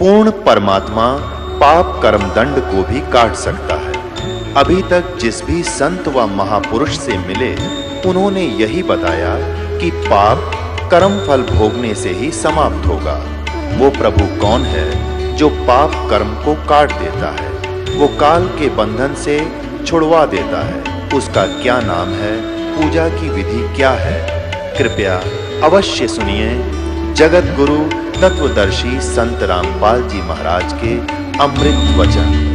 पूर्ण परमात्मा पाप कर्म दंड को भी काट सकता है। अभी तक जिस भी संत व महापुरुष से मिले, उन्होंने यही बताया कि पाप कर्म फल भोगने से ही समाप्त होगा। वो प्रभु कौन है जो पाप कर्म को काट देता है, वो काल के बंधन से छुड़वा देता है। उसका क्या नाम है, पूजा की विधि क्या है? कृपया अवश्य सुनिए जगत गुरु तत्वदर्शी संत रामपाल जी महाराज के अमृत वचन।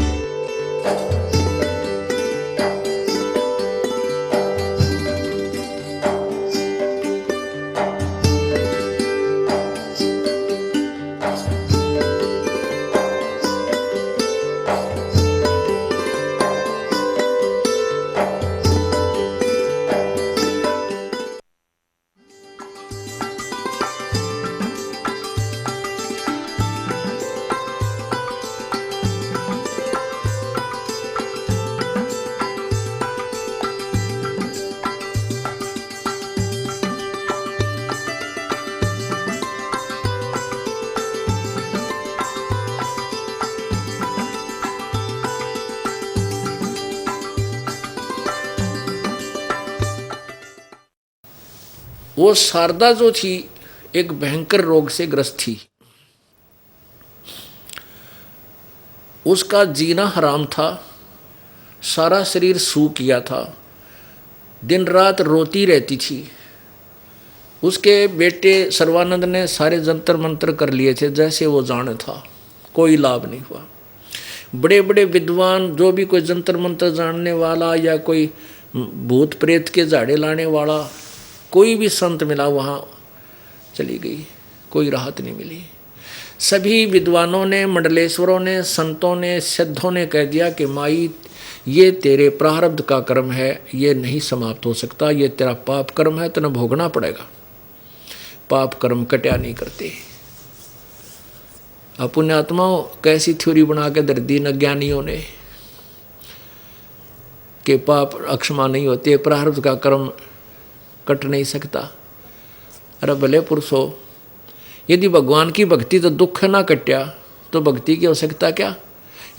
वो शारदा जो थी एक भयंकर रोग से ग्रस्त थी। उसका जीना हराम था, सारा शरीर सूख गया था, दिन रात रोती रहती थी। उसके बेटे सर्वानंद ने सारे जंतर मंत्र कर लिए थे जैसे वो जाने था, कोई लाभ नहीं हुआ। बड़े बड़े विद्वान जो भी कोई जंतर मंत्र जानने वाला या कोई भूत प्रेत के झाड़े लाने वाला कोई भी संत मिला वहाँ चली गई, कोई राहत नहीं मिली। सभी विद्वानों ने, मंडलेश्वरों ने, संतों ने, सिद्धों ने कह दिया कि माई ये तेरे प्रारब्ध का कर्म है, ये नहीं समाप्त हो सकता, ये तेरा पाप कर्म है, तेने भोगना पड़ेगा। पाप कर्म कट्या नहीं करते। अब पुण्यात्माओं कैसी थ्योरी बना के दर दी अज्ञानियों ने कि पाप अक्षमा नहीं होते, प्रारब्ध का कर्म कट नहीं सकता। अरे भले पुरुषो, यदि भगवान की भक्ति तो दुख ना कट्या तो भक्ति की आवश्यकता क्या?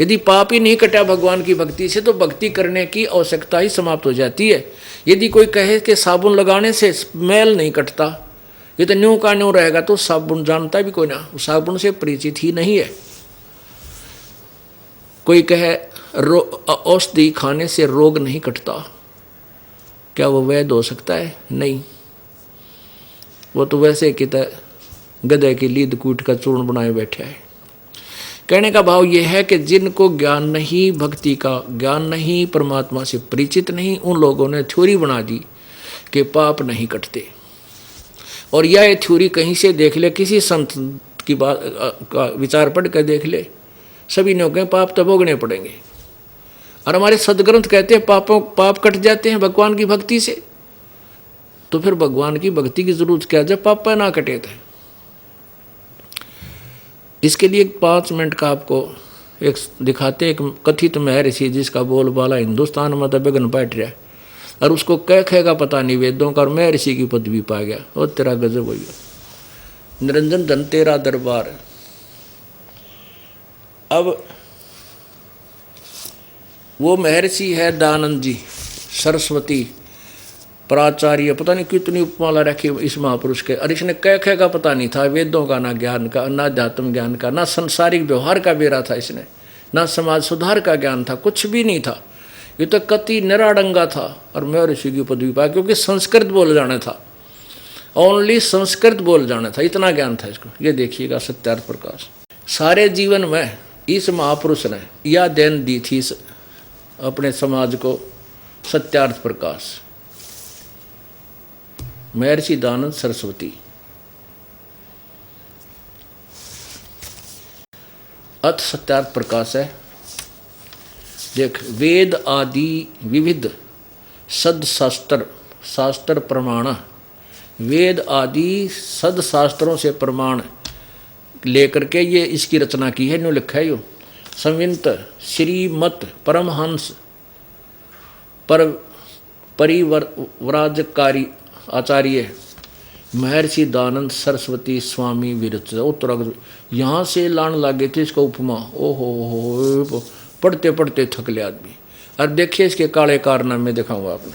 यदि पाप ही नहीं कटा भगवान की भक्ति से तो भक्ति करने की आवश्यकता ही समाप्त हो जाती है। यदि कोई कहे कि साबुन लगाने से मैल नहीं कटता, ये तो न्यू का न्यू रहेगा, तो साबुन जानता भी कोई ना, साबुन से परिचित ही नहीं है। कोई कहे औषधि खाने से रोग नहीं कटता, क्या वो वैध हो सकता है? नहीं, वो तो वैसे कि गधे की लीद कूट का चूर्ण बनाए बैठे है। कहने का भाव ये है कि जिनको ज्ञान नहीं, भक्ति का ज्ञान नहीं, परमात्मा से परिचित नहीं, उन लोगों ने थ्योरी बना दी कि पाप नहीं कटते। और यह थ्योरी कहीं से देख ले, किसी संत की बात का विचार पढ़ कर देख ले, सभी ने कहे पाप तो भोगने पड़ेंगे। और हमारे सदग्रंथ कहते हैं पाप कट जाते हैं भगवान की भक्ति से। तो फिर भगवान की भक्ति की जरूरत क्या जब पाप ना कटे थे? इसके लिए 5 मिनट का आपको एक दिखाते, एक कथित महर्षि जिसका बोलबाला हिंदुस्तान में तो बिगन बैठ रहा है, और उसको कह खेगा पता नहीं वेदों का, और महर्षि की पदवी पा गया। और तेरा गजब हो गया। निरंजन धन तेरा दरबार। अब वो महर्षि है दानंद जी, सरस्वती प्राचार्य, पता नहीं कितनी उपमाला रखी इस महापुरुष के। और इसने कह का पता नहीं था, वेदों का, ना ज्ञान का, ना अध्यात्म ज्ञान का, ना संसारिक व्यवहार का बेरा था इसने, ना समाज सुधार का ज्ञान था, कुछ भी नहीं था। ये तो कति निराडंगा था। और महर्षि की पदवी पाया क्योंकि संस्कृत बोल जाना था, ओनली संस्कृत बोल जाना था, इतना ज्ञान था इसको। ये देखिएगा सत्यार्थ प्रकाश। सारे जीवन में इस महापुरुष ने यह देन दी थी अपने समाज को, सत्यार्थ प्रकाश। महर्षि दानंद सरस्वती। अथ सत्यार्थ प्रकाश है। देख, वेद आदि विविध सदशास्त्र शास्त्र प्रमाण, वेद आदि सदशास्त्रों से प्रमाण लेकर के ये इसकी रचना की है। न्यू लिखा है यो संवित श्रीमत परमहंस पर परिवराजकारी आचार्य महर्षि दयानंद सरस्वती स्वामी विरच उत्तर यहाँ से लान लागे थे इसका उपमा। ओहो पढ़ते पढ़ते थक ले आदमी। और देखिए इसके काले कारनामे दिखाऊंगा आपने।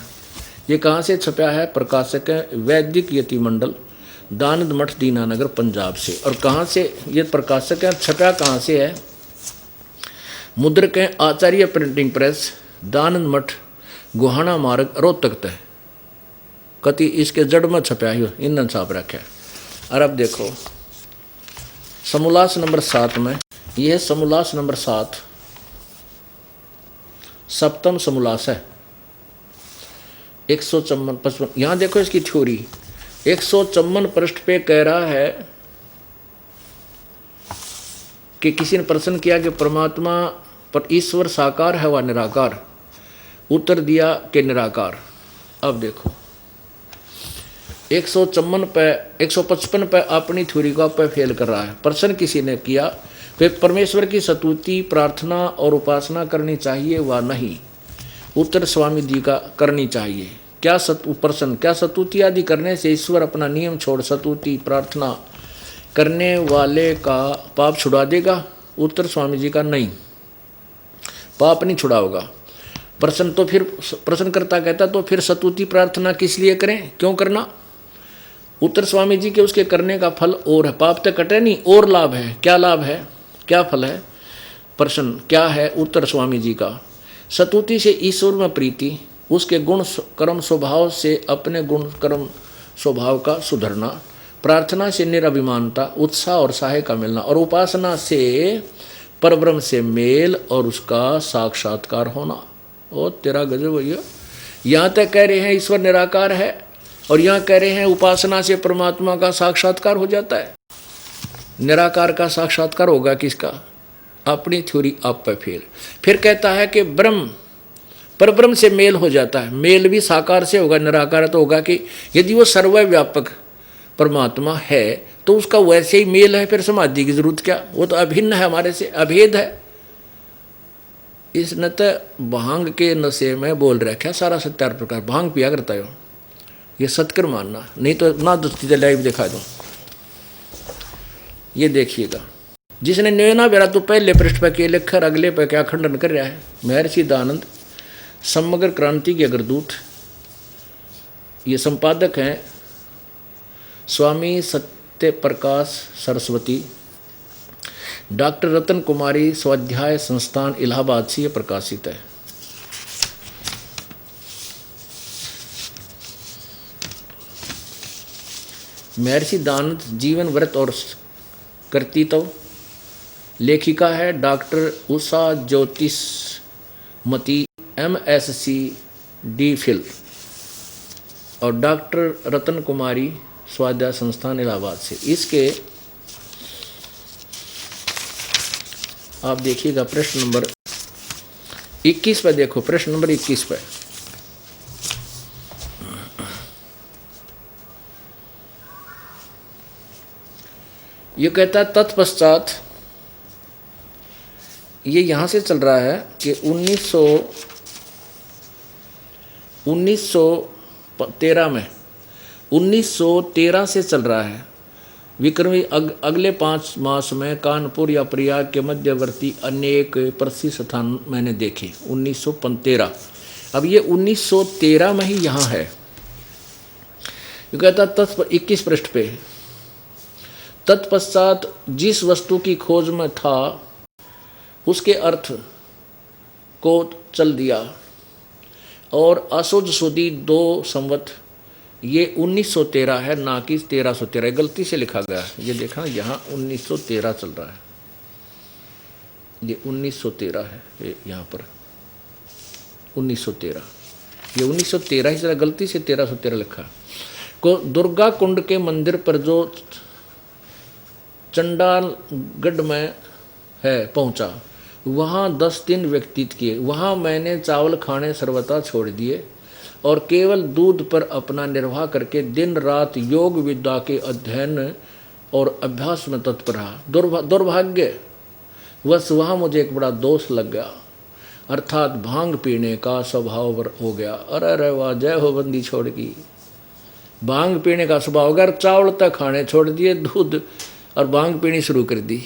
ये कहाँ से छपा है? प्रकाशक है वैदिक यति मंडल, दानंद मठ, दीनानगर, पंजाब से। और कहाँ से ये प्रकाशक है, छपा कहाँ से है? मुद्रक है आचार्य प्रिंटिंग प्रेस, दानंद मठ, गोहाना मार्ग, रोहतक तय। कति इसके जड़ में छपा है, इन छाप रखा है। और अब देखो समोल्लास नंबर 7 में, यह समोल्लास नंबर 7 सप्तम समोल्लास है। 154 यहाँ देखो इसकी थ्योरी 154 पृष्ठ पे कह रहा है कि किसी ने प्रश्न किया कि परमात्मा पर ईश्वर साकार है व निराकार? उत्तर दिया कि निराकार। अब देखो 155 पे अपनी थ्योरी को पे फेल कर रहा है। प्रश्न किसी ने किया कि परमेश्वर की स्तुति, प्रार्थना और उपासना करनी चाहिए व नहीं? उत्तर स्वामी जी का करनी चाहिए। क्या प्रश्न, क्या स्तुति आदि करने से ईश्वर अपना नियम छोड़ स्तुति प्रार्थना करने वाले का पाप छुड़ा देगा? उत्तर स्वामी जी का नहीं, पाप नहीं छुड़ाओगा। प्रश्न तो फिर प्रश्नकर्ता कहता तो फिर स्तुति प्रार्थना किस लिए करें, क्यों करना? उत्तर स्वामी जी के उसके करने का फल और है, पाप तो कटे नहीं, और लाभ है। क्या लाभ है, क्या फल है? प्रश्न क्या है? उत्तर स्वामी जी का स्तुति से ईश्वर में प्रीति, उसके गुण कर्म स्वभाव से अपने गुण कर्म स्वभाव का सुधरना, प्रार्थना से निराभिमानता, उत्साह और सहाय का मिलना, और उपासना से परब्रह्म से मेल और उसका साक्षात्कार होना। ओ तेरा गजब भैया। यहाँ तक कह रहे हैं ईश्वर निराकार है और यहाँ कह रहे हैं उपासना से परमात्मा का साक्षात्कार हो जाता है। निराकार का साक्षात्कार होगा किसका? अपनी थ्योरी आप पे फेल। फिर कहता है कि ब्रह्म परब्रह्म से मेल हो जाता है। मेल भी साकार से होगा, निराकार तो होगा कि यदि वो सर्वव्यापक परमात्मा है तो उसका वैसे ही मेल है, फिर समाधि की जरूरत क्या? वो तो अभिन्न है, हमारे से अभेद है। इस न तो भांग के नशे में बोल रखा है सारा सत्यार प्रकार। भांग पिया करता हो, ये सत्कर मानना, नहीं तो ना दोस्ती लाइव दिखा दो। ये देखिएगा, जिसने नैना बेरा तो पहले पृष्ठ पर के लेखर अगले पर क्या खंडन कर रहा है? महर्षि दयानंद समग्र क्रांति के अग्रदूत, ये संपादक हैं स्वामी सत्य प्रकाश सरस्वती, डॉक्टर रतन कुमारी स्वाध्याय संस्थान इलाहाबाद से ये प्रकाशित है। महर्षि दयानंद जीवन व्रत और कर्तृत्व, लेखिका है डॉक्टर उषा ज्योतिषमती MSc D.Phil, और डॉक्टर रतन कुमारी स्वाध्याय संस्थान इलाहाबाद से। इसके आप देखिएगा प्रश्न नंबर 21 पे देखो, प्रश्न नंबर 21 पे ये कहता है तत्पश्चात, ये यहाँ से चल रहा है कि 1913 में 1913 से चल रहा है विक्रमी। अगले 5 मास में कानपुर या प्रयाग के मध्यवर्ती अनेक प्रसिद्ध स्थान मैंने देखे। 1913, अब ये 1913 में ही यहाँ है। ये कहता 21 पृष्ठ पे, तत्पश्चात जिस वस्तु की खोज में था उसके अर्थ को चल दिया और असोज सुदी 2 संवत, ये 1913 है ना कि 1313, गलती से लिखा गया है। ये देखा यहाँ 1913 चल रहा है, ये 1913 है, ये यहाँ पर 1913, ये 1913 ही चला, गलती से 1313 लिखा। को दुर्गा कुंड के मंदिर पर जो चंडालगढ़ में है पहुँचा, वहाँ 10 दिन व्यतीत किए। वहाँ मैंने चावल खाने सर्वथा छोड़ दिए और केवल दूध पर अपना निर्वाह करके दिन रात योग विद्या के अध्ययन और अभ्यास में तत्पर रहा। दुर्भाग्य वश वहाँ मुझे एक बड़ा दोष लग गया, अर्थात भांग पीने का स्वभाव हो गया। अरे वाह, जय हो बंदी छोड़ की। भांग पीने का स्वभाव हो गया, चावल तक खाने छोड़ दिए, दूध और भांग पीनी शुरू कर दी।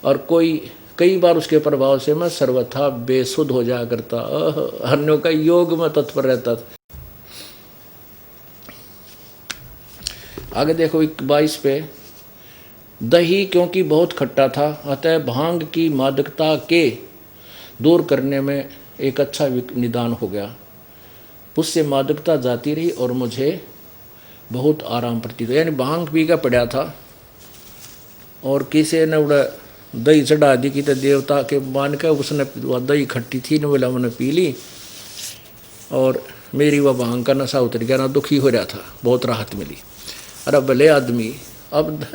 और कई बार उसके प्रभाव से मैं सर्वथा बेसुध हो जाया करता, अन्यों का योग में तत्पर रहता था। आगे देखो 22 पे, दही क्योंकि बहुत खट्टा था अतः भांग की मादकता के दूर करने में एक अच्छा निदान हो गया। उससे मादकता जाती रही और मुझे बहुत आराम प्रतीत हुआ। यानी भांग पी का पड़ा था और किसी ने उड़ा दही चढ़ा दी कि तो देवता के मान के उसने दही खट्टी थी न, बोला मैंने पी ली और मेरी वह भांग का नशा उतर गया, ना दुखी हो रहा था, बहुत राहत मिली। अरे भले आदमी, अब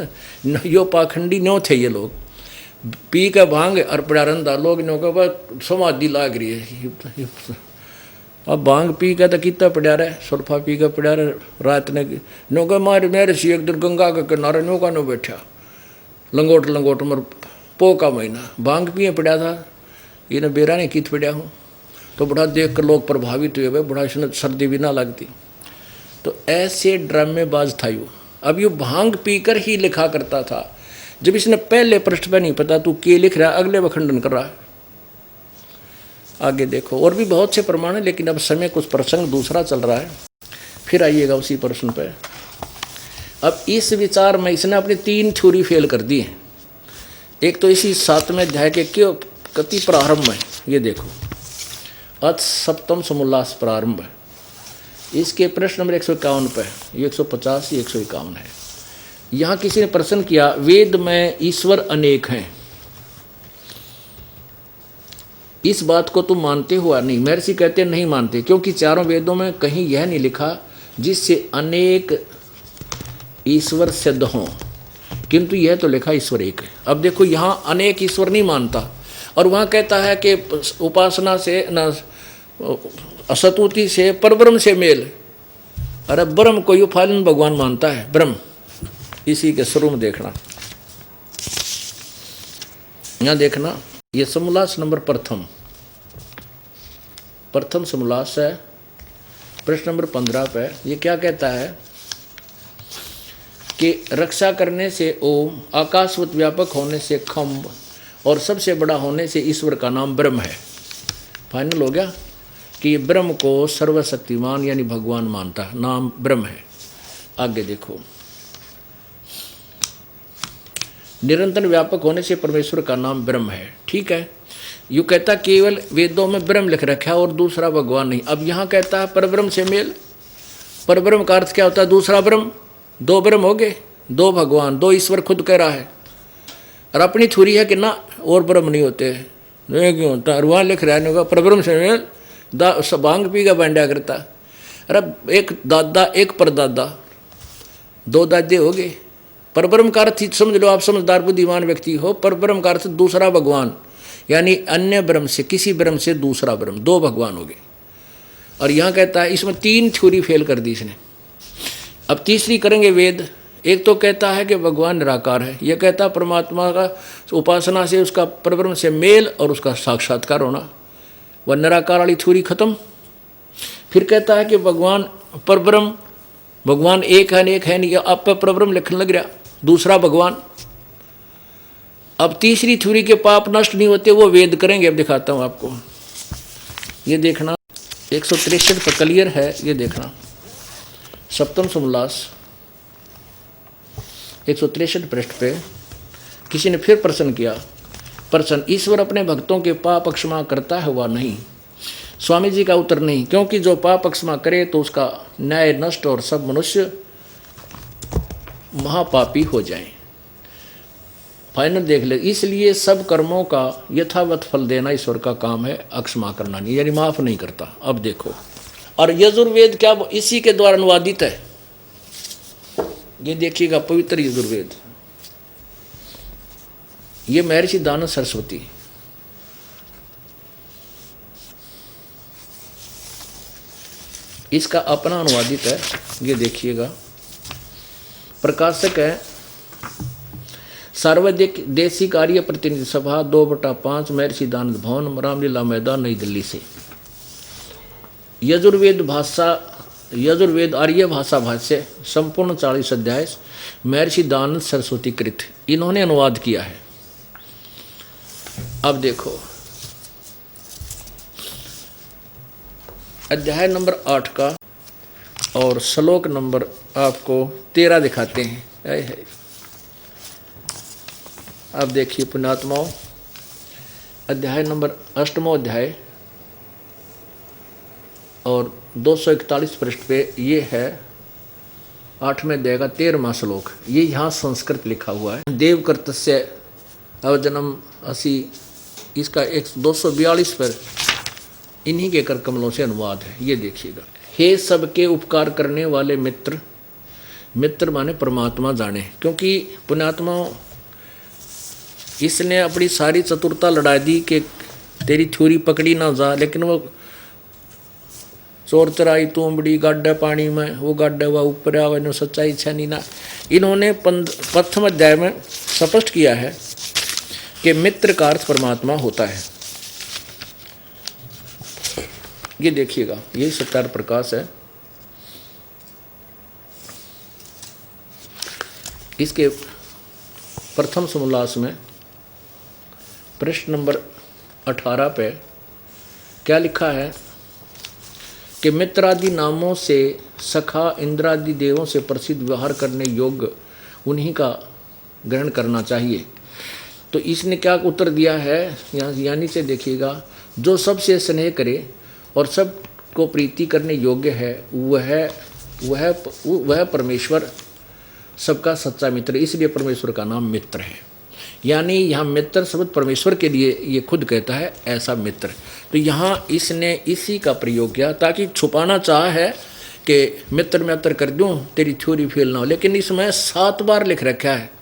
यो पाखंडी न्यों थे ये लोग, पी के भांग और पड़ारंदा लोग न्यों का समाधि लाग रही है। अब भांग पी के तो कितना पड़ा रहे, सुल्फा पी के पड़ा रहे, रात ने नो का मारे मेरे सी एक दिन गंगा के किनारे नो का नो बैठा लंगोट मर पो का महीना भांग पिए पड़ा था, इन्हें बेरा नहीं कित पड़ा हूँ। तो बड़ा देख कर लोग प्रभावित हुए, भाई बड़ा इसने सर्दी भी ना लगती। तो ऐसे ड्रामेबाज था यू। अब यू भांग पीकर ही लिखा करता था। जब इसने पहले पृष्ठ पर नहीं पता तू के लिख रहा है, अगले व खंडन कर रहा है। आगे देखो और भी बहुत से प्रमाण है, लेकिन अब समय कुछ प्रसंग दूसरा चल रहा है, फिर आइएगा उसी प्रश्न पे। अब इस विचार में इसने अपनी 3 थ्योरी फेल कर दी है। एक तो इसी 7वें अध्याय के क्यों कति प्रारंभ है, ये देखो अथ सप्तम समोल्लास प्रारंभ है, इसके प्रश्न नंबर 151 पे, ये 150 151 है। यहाँ किसी ने प्रश्न किया, वेद में ईश्वर अनेक हैं, इस बात को तुम मानते हो या नहीं? महर्षि कहते हैं नहीं मानते, क्योंकि चारों वेदों में कहीं यह नहीं लिखा जिससे अनेक ईश्वर सिद्ध हों, किंतु यह तो लिखा ईश्वर एक है। अब देखो यहाँ अनेक ईश्वर नहीं मानता और वहाँ कहता है कि उपासना से न असतुति से परब्रह्म से मेल। अरे ब्रह्म को यू फालन भगवान मानता है, ब्रह्म। इसी के शुरू में देखना, यहाँ देखना, ये समोल्लास नंबर प्रथम समोल्लास है, प्रश्न नंबर 15 पे। ये क्या कहता है कि रक्षा करने से ओम, आकाशवत व्यापक होने से खम्ब और सबसे बड़ा होने से ईश्वर का नाम ब्रह्म है। फाइनल हो गया कि ये ब्रह्म को सर्वशक्तिमान यानी भगवान मानता है, नाम ब्रह्म है। आगे देखो, निरंतर व्यापक होने से परमेश्वर का नाम ब्रह्म है। ठीक है, यू कहता केवल वेदों में ब्रह्म लिख रखा है और दूसरा भगवान नहीं। अब यहाँ कहता है परब्रह्म से मेल। परब्रह्म का अर्थ क्या होता है? दूसरा ब्रह्म। 2 ब्रह्म हो गए, 2 भगवान, 2 ईश्वर खुद कह रहा है। और अपनी थ्योरी है कि ना और ब्रह्म नहीं होते, नहीं क्यों होता? और वहाँ लिख रहा है परब्रह्म से मेल, भांग पी का बांडा करता। अरे एक दादा एक परदादा, 2 दादे हो गए। परब्रह्म का अर्थ समझ लो, आप समझदार बुद्धिमान व्यक्ति हो। परब्रह्म का अर्थ दूसरा भगवान, यानी अन्य ब्रह्म से, किसी ब्रह्म से दूसरा ब्रह्म, 2 भगवान हो गए। और यहाँ कहता है इसमें 3 थ्योरी फेल कर दी इसने। अब तीसरी करेंगे वेद। एक तो कहता है कि भगवान निराकार है, यह कहता है परमात्मा का उपासना से उसका परब्रह्म से मेल और उसका साक्षात्कार होना, वह निराकार वाली थ्योरी खत्म। फिर कहता है कि भगवान परब्रह्म, भगवान एक है नहीं, आप पर परब्रह्म लिखने लग रहा, दूसरा भगवान। अब तीसरी थ्योरी के पाप नष्ट नहीं होते, वो वेद करेंगे। अब दिखाता हूँ आपको, ये देखना 163 पर क्लियर है, ये देखना सप्तम समोल्लास 163 पृष्ठ पे किसी ने फिर प्रश्न किया, प्रश्न, ईश्वर अपने भक्तों के पाप क्षमा करता है वा नहीं? स्वामी जी का उत्तर नहीं, क्योंकि जो पाप क्षमा करे तो उसका न्याय नष्ट और सब मनुष्य महापापी हो जाएं। फाइनल देख ले, इसलिए सब कर्मों का यथावत फल देना ईश्वर का काम है, अक्षमा करना नहीं, यानी माफ नहीं करता। अब देखो, और यजुर्वेद क्या इसी के द्वारा अनुवादित है, ये देखिएगा, पवित्र यजुर्वेद। ये महर्षि दानव सरस्वती, इसका अपना अनुवादित है, ये देखिएगा। प्रकाशक है सार्वदेशी कार्य प्रतिनिधि सभा 2/5 महर्षि दानव भवन, रामलीला मैदान, नई दिल्ली से। यजुर्वेद भाषा यजुर्वेद आर्य भाषा भाष्य संपूर्ण 40 अध्याय महर्षि दयानंद सरस्वती कृत, इन्होंने अनुवाद किया है। अब देखो अध्याय नंबर 8 का और श्लोक नंबर आपको 13 दिखाते हैं। है अब देखिए पुण्यात्माओं, अध्याय नंबर 8वां अध्याय और 241 पृष्ठ पे ये है 8वें अध्याय का 13वां श्लोक। ये यहाँ संस्कृत लिखा हुआ है। देवकृतस्य अवजनम असी, इसका 242 पर इन्हीं के कर कमलों से अनुवाद है। ये देखिएगा। हे सबके उपकार करने वाले मित्र, मित्र माने परमात्मा जाने, क्योंकि पुण्यात्माओं इसने अपनी सारी चतुरता लड़ा दी कि तेरी थ्योरी पकड़ी ना जा, लेकिन वो चोर चराई तूंबड़ी गाड्डा पानी में, वो गाड्डा हुआ ऊपर आवा नो सच्चाई छनी ना। इन्होंने प्रथम अध्याय में स्पष्ट किया है कि मित्र का अर्थ परमात्मा होता है। ये देखिएगा, यही सत्यार प्रकाश है। इसके प्रथम समोल्लास में पृष्ठ नंबर 18 पे क्या लिखा है कि मित्रादि नामों से सखा इंद्रादि देवों से प्रसिद्ध व्यवहार करने योग्य उन्हीं का ग्रहण करना चाहिए। तो इसने क्या उत्तर दिया है यहाँ, यानी से देखिएगा, जो सबसे स्नेह करे और सबको प्रीति करने योग्य है वह परमेश्वर सबका सच्चा मित्र, इसलिए परमेश्वर का नाम मित्र है। यानी यहाँ मित्र शब्द परमेश्वर के लिए ये खुद कहता है ऐसा मित्र। तो यहाँ इसने इसी का प्रयोग किया ताकि छुपाना चाहा है कि मित्र मित्र कर दूँ तेरी थ्योरी फेल ना हो, लेकिन इसमें 7 बार लिख रखा है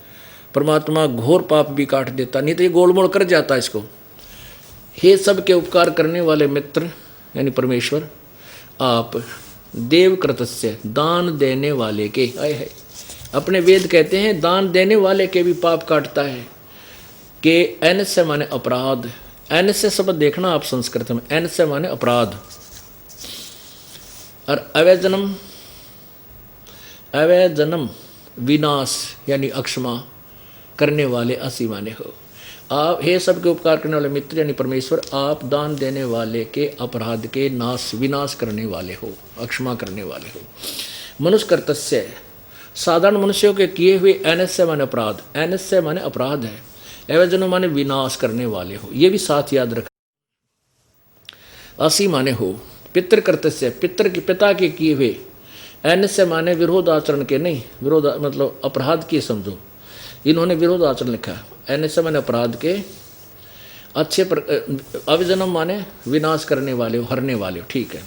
परमात्मा घोर पाप भी काट देता, नहीं तो ये गोलमोल कर जाता इसको। हे सबके उपकार करने वाले मित्र यानी परमेश्वर, आप देवकृतस्य दान देने वाले के, आए है अपने वेद कहते हैं दान देने वाले के भी पाप काटता है। कि एन से माने अपराध, एन से शब्द देखना आप संस्कृत में, एन से माने अपराध, और अवैजनम विनाश यानी अक्षमा करने वाले असी माने हो। आप हे सबके उपकार करने वाले मित्र यानी परमेश्वर, आप दान देने वाले के अपराध के विनाश करने वाले हो, अक्षमा करने वाले हो। मनुष्य कर्तस्य, साधारण मनुष्यों के किए हुए एनस्य माने अपराध, एनस्य माने अपराध है, एवजन माने विनाश करने वाले हो, ये भी साथ याद रख। असी माने हो, पितृ कर्तस्य, पितृ के पिता के किए हुए, एनस्य माने विरोध आचरण के, नहीं विरोध मतलब अपराध के समझो, इन्होंने विरोध आचरण लिखा। एनस्य माने अपराध के, अच्छे अविजनम माने विनाश करने वाले हो, हरने वाले हो, ठीक है।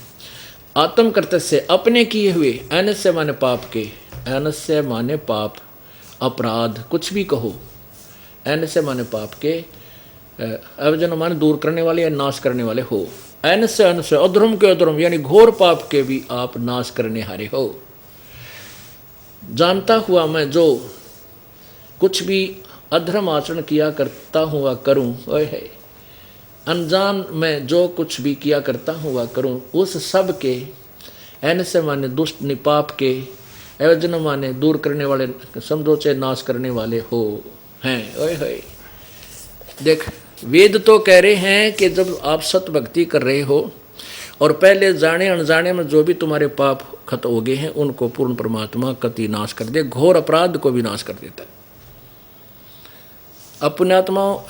आत्म कर्तस्य, अपने किए हुए, एनस्य माने पाप के, एनस्य माने पाप अपराध कुछ भी कहो, एनस्य माने पाप के, अवजन माने दूर करने वाले या नाश करने वाले हो। एनस्य अनस्य, अधर्म के अधर्म यानी घोर पाप के भी आप नाश करने हारे हो। जानता हुआ मैं जो कुछ भी अधर्म आचरण किया करता हूँ वह करूँ, है अनजान में जो कुछ भी किया करता हूँ वह करूँ, उस सब के, एनस्य माने दुष्ट निपाप के, एवजन माने दूर करने वाले, समझो चाहे नाश करने वाले हो हैं। ओए होए, देख वेद तो कह रहे हैं कि जब आप सत भक्ति कर रहे हो और पहले जाने अनजाने में जो भी तुम्हारे पाप खत्म हो गए हैं उनको पूर्ण परमात्मा कति नाश कर दे, घोर अपराध को भी नाश कर देता है। अपनात्मा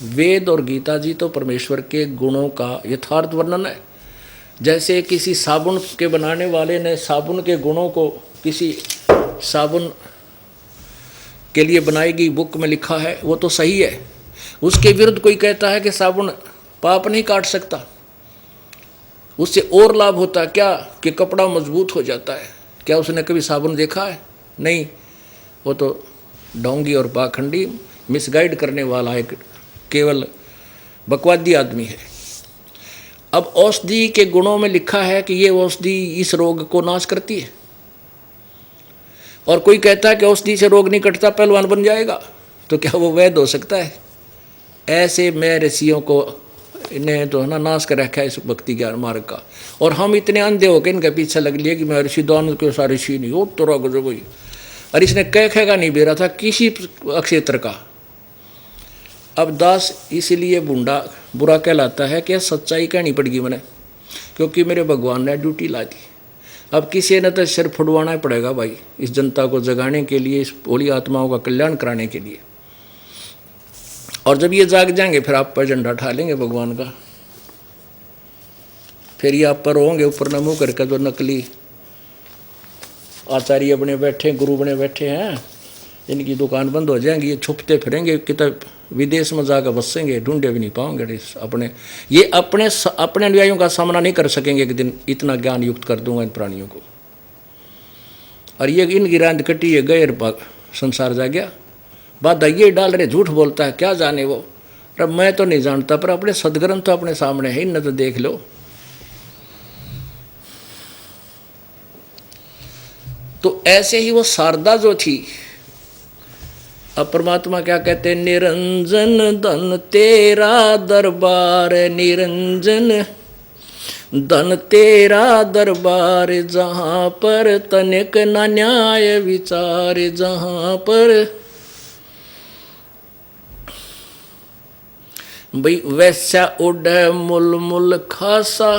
वेद और गीता जी तो परमेश्वर के गुणों का यथार्थ वर्णन है। जैसे किसी साबुन के बनाने वाले ने साबुन के गुणों को किसी साबुन के लिए बनाई गई बुक में लिखा है, वो तो सही है। उसके विरुद्ध कोई कहता है कि साबुन पाप नहीं काट सकता, उससे और लाभ होता है क्या कि कपड़ा मजबूत हो जाता है। क्या उसने कभी साबुन देखा है? नहीं, वो तो ढोंगी और पाखंडी मिसगाइड करने वाला एक केवल बकवादी आदमी है। अब औषधि के गुणों में लिखा है कि ये औषधि इस रोग को नाश करती है, और कोई कहता है कि औषधि से रोग नहीं कटता, पहलवान बन जाएगा, तो क्या वो वैध हो सकता है? ऐसे मैं ऋषियों को इन्हें तो है ना नाश कर रखा है इस भक्ति ज्ञान मार्ग का। और हम इतने अंधे होकर इनके पीछे लग लिए कि मैं ऋषि दान के सारे ऋषि नहीं हो तो गजब भाई। और इसने कह नहीं बेरा था किसी क्षेत्र का। अब दास इसलिए बूढ़ा बुरा कहलाता है कि सच्चाई कहनी पड़ेगी मैंने, क्योंकि मेरे भगवान ने ड्यूटी ला दी। अब किसी ने तो सिर फुड़वाना ही पड़ेगा भाई, इस जनता को जगाने के लिए, इस भोली आत्माओं का कल्याण कराने के लिए। और जब ये जाग जाएंगे फिर आप पर झंडा उठा लेंगे भगवान का। फिर ये आप पर होंगे ऊपर न मुँह करके, जो नकली आचार्य बने बैठे, गुरु बने बैठे हैं, इनकी दुकान बंद हो जाएंगी। ये छुपते फिरेंगे, कितने विदेश में जाकर बसेंगे, ढूंढे भी नहीं पाओगे। ये अपने अनुयायियों का सामना नहीं कर सकेंगे एक दिन। इतना ज्ञान युक्त कर दूंगा इन प्राणियों को। और ये इनकी रांद कटी है, गैर संसार जा गया। बात ये डाल रहे, झूठ बोलता है, क्या जाने वो। अब मैं तो नहीं जानता, पर अपने सदग्रंथ तो अपने सामने है, इन्हें तो देख लो। तो ऐसे ही वो शारदा जो थी, अब परमात्मा क्या कहते हैं, निरंजन धन तेरा दरबार, निरंजन धन तेरा दरबार, जहाँ पर तनिक न न्याय विचार, जहाँ पर भाई वैसा उड़ मुल मुल खासा,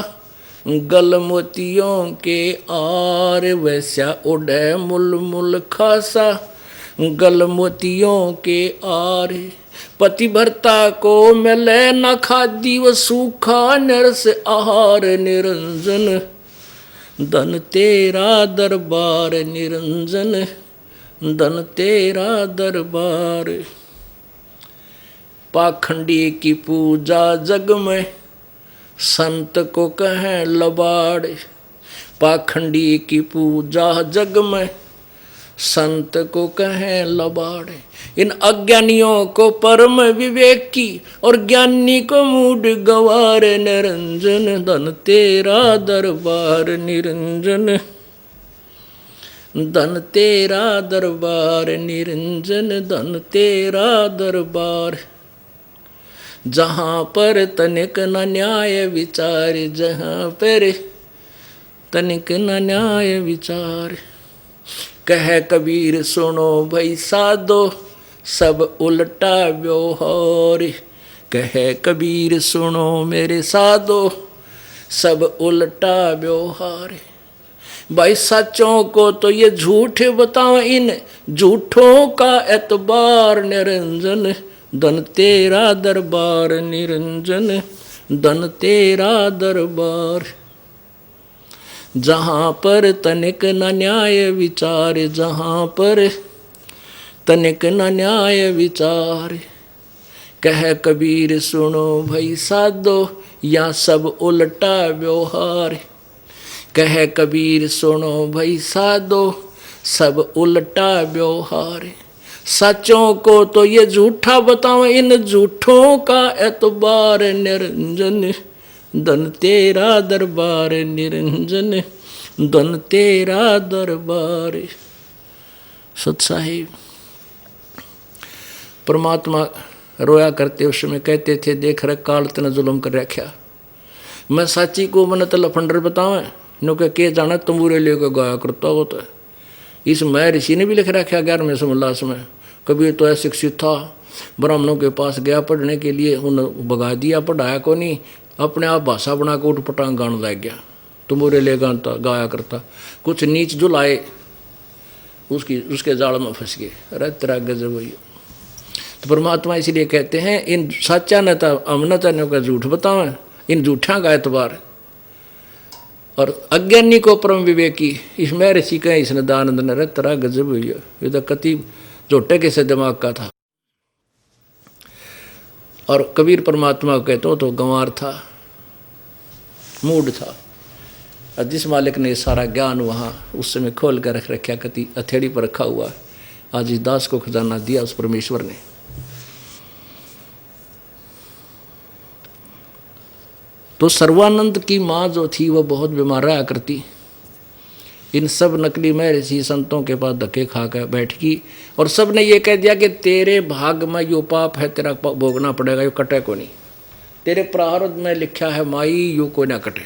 गल मोतियों के आर, वैसा उड़ मुल मुल खासा, गल मोतियों के आर, पतिव्रता को मिले न खादी व सूखा नरस आहार, निरंजन धन तेरा दरबार, निरंजन धन तेरा दरबार। पाखंडी की पूजा जग में, संत को कहें लबाड़, पाखंडी की पूजा जग में, संत को कहें लबाड़। इन अज्ञानियों को परम विवेक की, और ज्ञानी को मूड गवार, निरंजन धन तेरा दरबार, निरंजन धन तेरा दरबार, निरंजन धन तेरा दरबार। जहाँ पर तनिक न न्याय विचार, जहाँ पर तनिक न न्याय विचार। कह कबीर सुनो भाई साधो, सब उल्टा व्यवहार, कह कबीर सुनो मेरे साधो, सब उल्टा व्यवहार। भाई सच्चों को तो ये झूठ बताओ, इन झूठों का एतबार, निरंजन धन तेरा दरबार, निरंजन धन तेरा दरबार। जहाँ पर तनिक न न्याय विचार, जहाँ पर तनिक न न्याय विचार। कह कबीर सुनो भाई साधो, या सब उल्टा व्यवहार, कह कबीर सुनो भाई साधो, सब उल्टा व्यवहार। सच्चों को तो ये झूठा बताओ, इन झूठों का एतबार, निरंजन धन तेरा दरबार, निरंजन धन तेरा दरबार। सत साहिब परमात्मा रोया करते उस समय कहते थे, देख रहे काल तने जुल्म कर रखा, मैं साची को मन तो लफंडर बतावे, नो के जाना तंबूरे लेकर गाया करता होता है। इस मैं ऋषि ने भी लिख रखा 11वें समोल्लास में। कबीर तो अशिक्षित था, ब्राह्मणों के पास गया पढ़ने के लिए, उन्हें भगा दिया, पढ़ाया को नहीं, अपने आप भाषा बना के उठपटांग गाने लग गया, तंबूरे ले गाया करता। कुछ नीच जुलाए उसके जाल में फंस गए। अरे तेरा गजब हुई। तो परमात्मा इसलिए कहते हैं, इन सच्चा न था अमनता ने का झूठ बतावे, इन झूठा का एतबार। और अज्ञानी को परम विवेकी, इसमें ऋषि कहें इसने दानंद ने, रे तेरा गजब हुई है, ये तो कति झोटे के से दिमाग का था। और कबीर परमात्मा को कहते तो गंवार था, मूड था। और जिस मालिक ने सारा ज्ञान वहाँ उस समय खोल कर रख रखा, कति हथेड़ी पर रखा हुआ, आज इस दास को खजाना दिया उस परमेश्वर ने। तो सर्वानंद की माँ जो थी वह बहुत बीमार रहा करती। इन सब नकली में ऋषि संतों के पास धक्के खा कर बैठ गई, और सब ने ये कह दिया कि तेरे भाग में यो पाप है, तेरा भोगना पड़ेगा, यो कटे को नहीं। तेरे प्रारब्ध में लिखा है माई यू को ना कटे।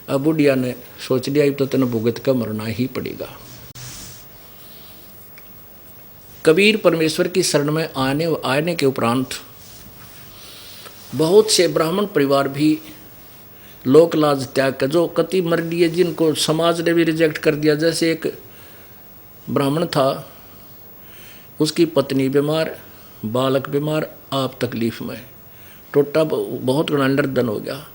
अब बुढ़िया ने सोच लिया तो तेने भुगत कर मरना ही पड़ेगा। कबीर परमेश्वर की शरण में आने के उपरांत बहुत से ब्राह्मण परिवार भी लोक लाज त्याग कर जो कति मर लिए, जिनको समाज ने भी रिजेक्ट कर दिया। जैसे एक ब्राह्मण था, उसकी पत्नी बीमार, बालक बीमार, आप तकलीफ में, टोटा बहुत घना निर्धन हो गया,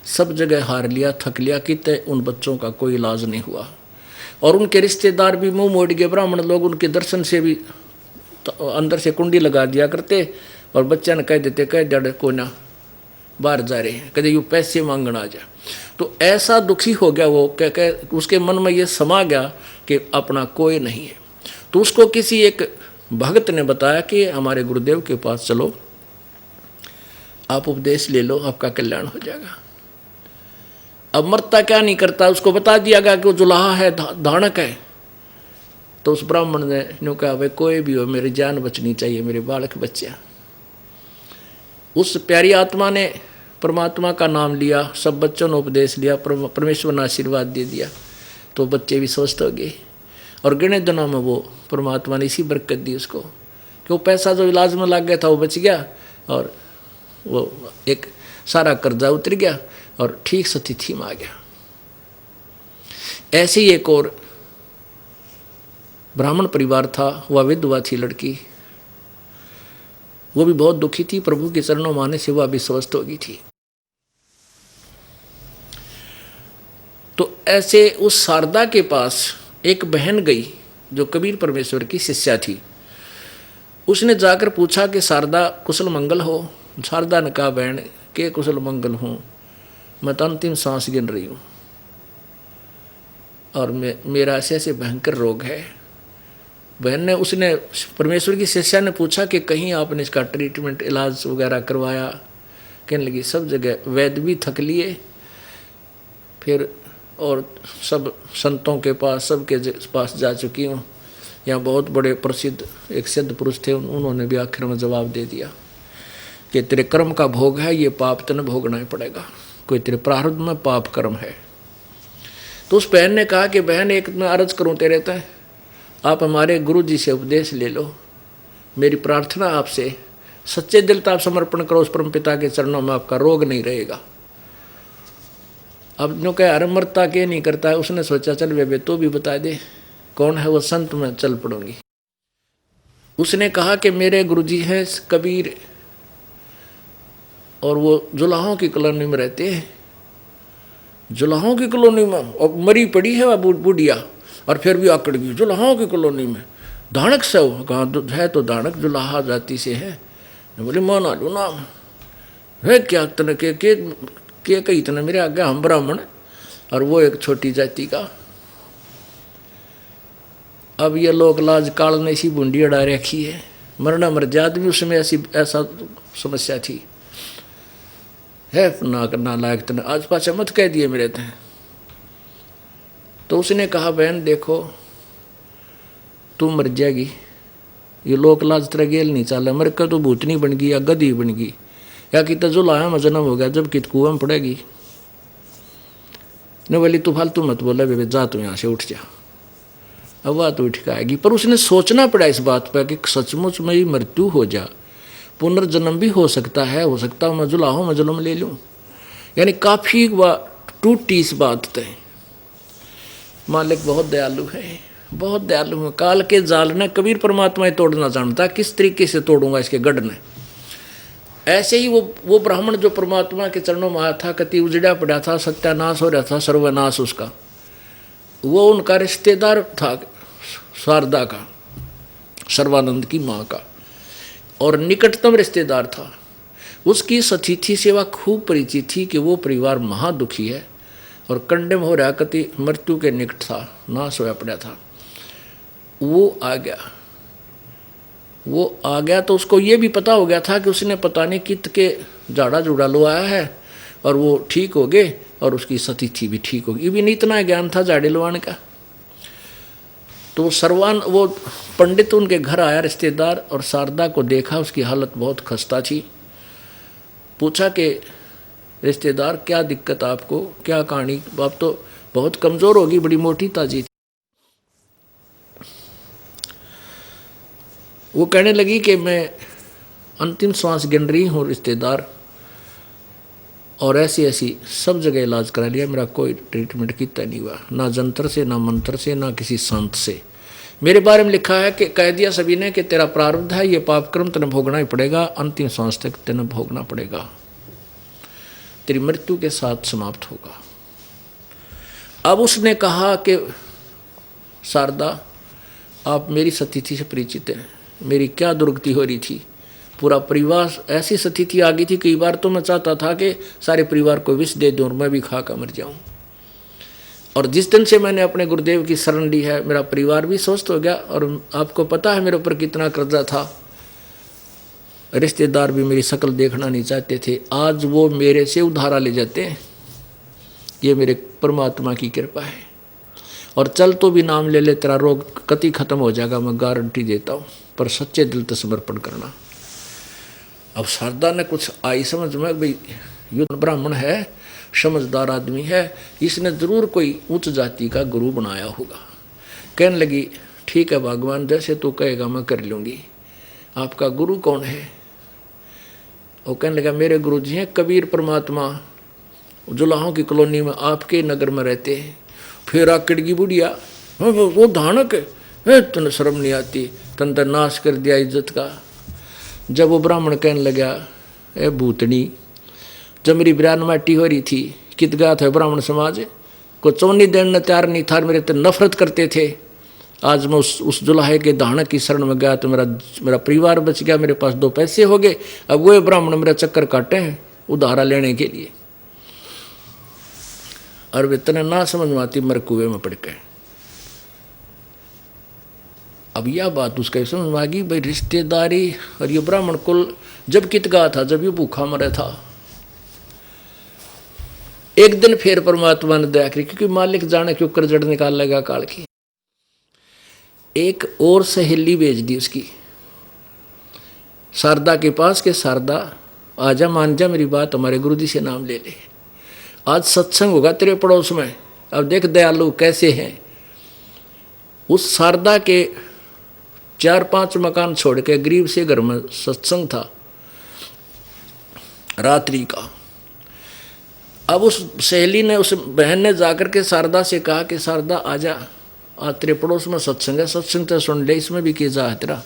सब जगह हार लिया, थक लिया, कितने उन बच्चों का कोई इलाज नहीं हुआ। और उनके रिश्तेदार भी मुंह मोड़ गए। ब्राह्मण लोग उनके दर्शन से भी तो अंदर से कुंडी लगा दिया करते और बच्चा ने कह देते, कह जड़ को ना बाहर जा रहे हैं, कदे यू पैसे मांगना आ जा। तो ऐसा दुखी हो गया वो, कह उसके मन में ये समा गया कि अपना कोई नहीं है। तो उसको किसी एक भगत ने बताया कि हमारे गुरुदेव के पास चलो, आप उपदेश ले लो, आपका कल्याण हो जाएगा। अब मरता क्या नहीं करता, उसको बता दिया गया कि वो जुलाहा है, धानक है। तो उस ब्राह्मण ने यूँ कहा, भाई कोई भी हो, मेरी जान बचनी चाहिए, मेरे बालक बच्चे। उस प्यारी आत्मा ने परमात्मा का नाम लिया, सब बच्चों ने उपदेश लिया, परमेश्वर ने आशीर्वाद दे दिया, तो बच्चे भी स्वस्थ हो गए। और गिने दिनों में वो परमात्मा ने इसी बरकत दी उसको कि वो पैसा जो इलाज में लग गया था वो बच गया, और वो एक सारा कर्जा उतर गया और ठीक स्थिति में आ गया। ऐसे ही एक और ब्राह्मण परिवार था, वह विधवा थी लड़की, वो भी बहुत दुखी थी। प्रभु के चरणों में आने से वह भी स्वस्थ हो गई थी। तो ऐसे उस शारदा के पास एक बहन गई जो कबीर परमेश्वर की शिष्या थी। उसने जाकर पूछा कि शारदा कुशल मंगल हो। शारदा ने कहा, बहन के कुशल मंगल हूँ, मैं तो अंतिम सांस गिन रही हूँ और मेरा ऐसे भयंकर रोग है। बहन ने उसने परमेश्वर की शिष्या ने पूछा कि कहीं आपने इसका ट्रीटमेंट इलाज वगैरह करवाया? कहने लगी सब जगह, वैद्य भी थक लिए, फिर और सब संतों के पास, सबके पास जा चुकी हूँ। यहाँ बहुत बड़े प्रसिद्ध एक सिद्ध पुरुष थे, उन्होंने भी आखिर में जवाब दे दिया कि तेरे कर्म का भोग है, ये पाप तने भोगना ही पड़ेगा, कोई तेरे प्रारब्ध में पाप कर्म है। तो उस बहन ने कहा कि बहन एक मैं अर्ज करूँ तेरे तय, आप हमारे गुरु जी से उपदेश ले लो, मेरी प्रार्थना आपसे, सच्चे दिल से आप समर्पण करो उस परम पिता के चरणों में, आपका रोग नहीं रहेगा। अब जो कह अरे मरता के नहीं करता है, उसने सोचा चल वे तो भी बता दे कौन है वो संत, मैं चल पड़ूंगी। उसने कहा कि मेरे गुरुजी हैं कबीर, और वो जुलाहों की कॉलोनी में रहते हैं। जुलाहों की कॉलोनी में, और मरी पड़ी है वह बुढ़िया, और फिर भी आकड़ गई जुलाहों की कॉलोनी में। धानक से हो, कहाँ है तो धानक जुलाहा जाति से है। बोले माना लो नाम है क्या तने के कही तने मेरे आगे, हम ब्राह्मण और वो एक छोटी जाति का। अब ये लोग लाज काल ने ऐसी बूंदी अड़ा रखी है, मरना मर जात भी उसमें ऐसा समस्या थी है ना लायक तने आज पाछा मत कह दिए मेरे थे। तो उसने कहा बहन देखो तू मर जाएगी, ये लोक लाज तेरा गेल नहीं चाला, मर कर तो भूतनी बन गई या गधी बन गई या कि जो लाया में जन्म हो गया जब कित कुआं में पड़ेगी। न बोली तू फालतू मत बोला बेबे, जा तू यहाँ से उठ जा। अब वह तो उठ आएगी, पर उसने सोचना पड़ा इस बात पर कि सचमुच में ही मृत्यु हो जा, पुनर्जन्म भी हो सकता है, हो सकता मैं जुलाहो मैं जन्म ले लूँ। यानी काफ़ी वह टूटी इस बात तय। मालिक बहुत दयालु है, बहुत दयालु है। काल के जाल ने कबीर परमात्मा ही तोड़ना जानता, किस तरीके से तोड़ूंगा इसके गढ़ ने। ऐसे ही वो ब्राह्मण जो परमात्मा के चरणों में आया था, कति उजड़ा पड़ा था, सत्यानाश हो रहा था, सर्वनाश उसका, वो उनका रिश्तेदार था शारदा का, सर्वानंद की माँ का, और निकटतम रिश्तेदार था। उसकी सतिथि से वह खूब परिचित थी कि वो परिवार महादुखी है और कंडेम हो रहा, कति मृत्यु के निकट था, नाश होया पड़ा था। वो आ गया तो उसको ये भी पता हो गया था कि उसने पता नहीं कित के झाड़ा जुड़ा लो आया है और वो ठीक हो गए और उसकी सतिथि भी ठीक होगी। ये भी नहीं इतना ज्ञान था झाड़े लवाने का। तो वो पंडित उनके घर आया रिश्तेदार, और शारदा को देखा, उसकी हालत बहुत खस्ता थी। पूछा कि रिश्तेदार क्या दिक्कत आपको, क्या कहानी, आप तो बहुत कमज़ोर होगी, बड़ी मोटी ताजी थी। वो कहने लगी कि मैं अंतिम सांस गिन रही हूँ रिश्तेदार, और ऐसी ऐसी सब जगह इलाज करा लिया, मेरा कोई ट्रीटमेंट कितना नहीं हुआ, ना जंतर से, ना मंत्र से, ना किसी संत से। मेरे बारे में लिखा है कि कह दिया सभी ने कि तेरा प्रारब्ध है, ये पाप कर्म तेने भोगना ही पड़ेगा, अंतिम सांस तक तेने भोगना पड़ेगा, तेरी मृत्यु के साथ समाप्त होगा। अब उसने कहा कि शारदा, आप मेरी सतिथि से परिचित हैं, मेरी क्या दुर्गति हो रही थी, पूरा परिवार ऐसी स्थिति आ गई थी, कई बार तो मैं चाहता था कि सारे परिवार को विष दे दूं और मैं भी खा कर मर जाऊं। और जिस दिन से मैंने अपने गुरुदेव की शरण ली है, मेरा परिवार भी स्वस्थ हो गया, और आपको पता है मेरे ऊपर कितना कर्जा था, रिश्तेदार भी मेरी शक्ल देखना नहीं चाहते थे, आज वो मेरे से उधारा ले जाते हैं। ये मेरे परमात्मा की कृपा है, और चल तो भी नाम ले ले, तेरा रोग कति खत्म हो जाएगा, मैं गारंटी देता हूँ, पर सच्चे दिल से समर्पण करना। अब शारदा ने कुछ आई समझ में, भाई युद्ध ब्राह्मण है, समझदार आदमी है, इसने जरूर कोई उच्च जाति का गुरु बनाया होगा। कहने लगी ठीक है भगवान, जैसे तू कहेगा मैं कर लूँगी, आपका गुरु कौन है? वो कहने लगा मेरे गुरु जी हैं कबीर परमात्मा, जुलाहों की कॉलोनी में आपके नगर में रहते हैं। फिर आकड़गी बुढ़िया, वो धानक है, तन शर्म नहीं आती, तन तो नाश कर दिया इज्जत का। जब वो ब्राह्मण कहने लगा ए भूतनी, जब मेरी बिरान माटी हो रही थी, कित गया था ब्राह्मण समाज को चौनी देने तैयार नहीं था, मेरे तो नफरत करते थे, आज मैं उस जुलाहे के धानक की शरण में गया तो मेरा परिवार बच गया, मेरे पास 2 पैसे हो गए। अब वो ब्राह्मण मेरा चक्कर काटे हैं उधारा लेने के लिए, और वे तने ना समझ में आती, मर कुएं में पड़ गए। अब यह बात उसका समझ में आ गई, भाई रिश्तेदारी और ये ब्राह्मण कुल जब कित गया था, जब ये भूखा मरा था। एक दिन फिर परमात्मा ने दया करी, क्योंकि मालिक जाने क्यों कर जड़ निकाल लगा काल की, एक और सहेली भेज दी उसकी शारदा के पास के शारदा आजा, मान जा मेरी बात, हमारे गुरु जी से नाम ले ले, आज सत्संग होगा तेरे पड़ोस में, अब देख दयालु कैसे हैं। उस शारदा के 4-5 मकान छोड़ के गरीब से घर में सत्संग था रात्रि का। अब उस सहेली ने, उस बहन ने जाकर के शारदा से कहा कि शारदा आजा, आज तेरे पड़ोस में सत्संग है, सत्संग तो सुन ले, इसमें भी किया जा है तेरा।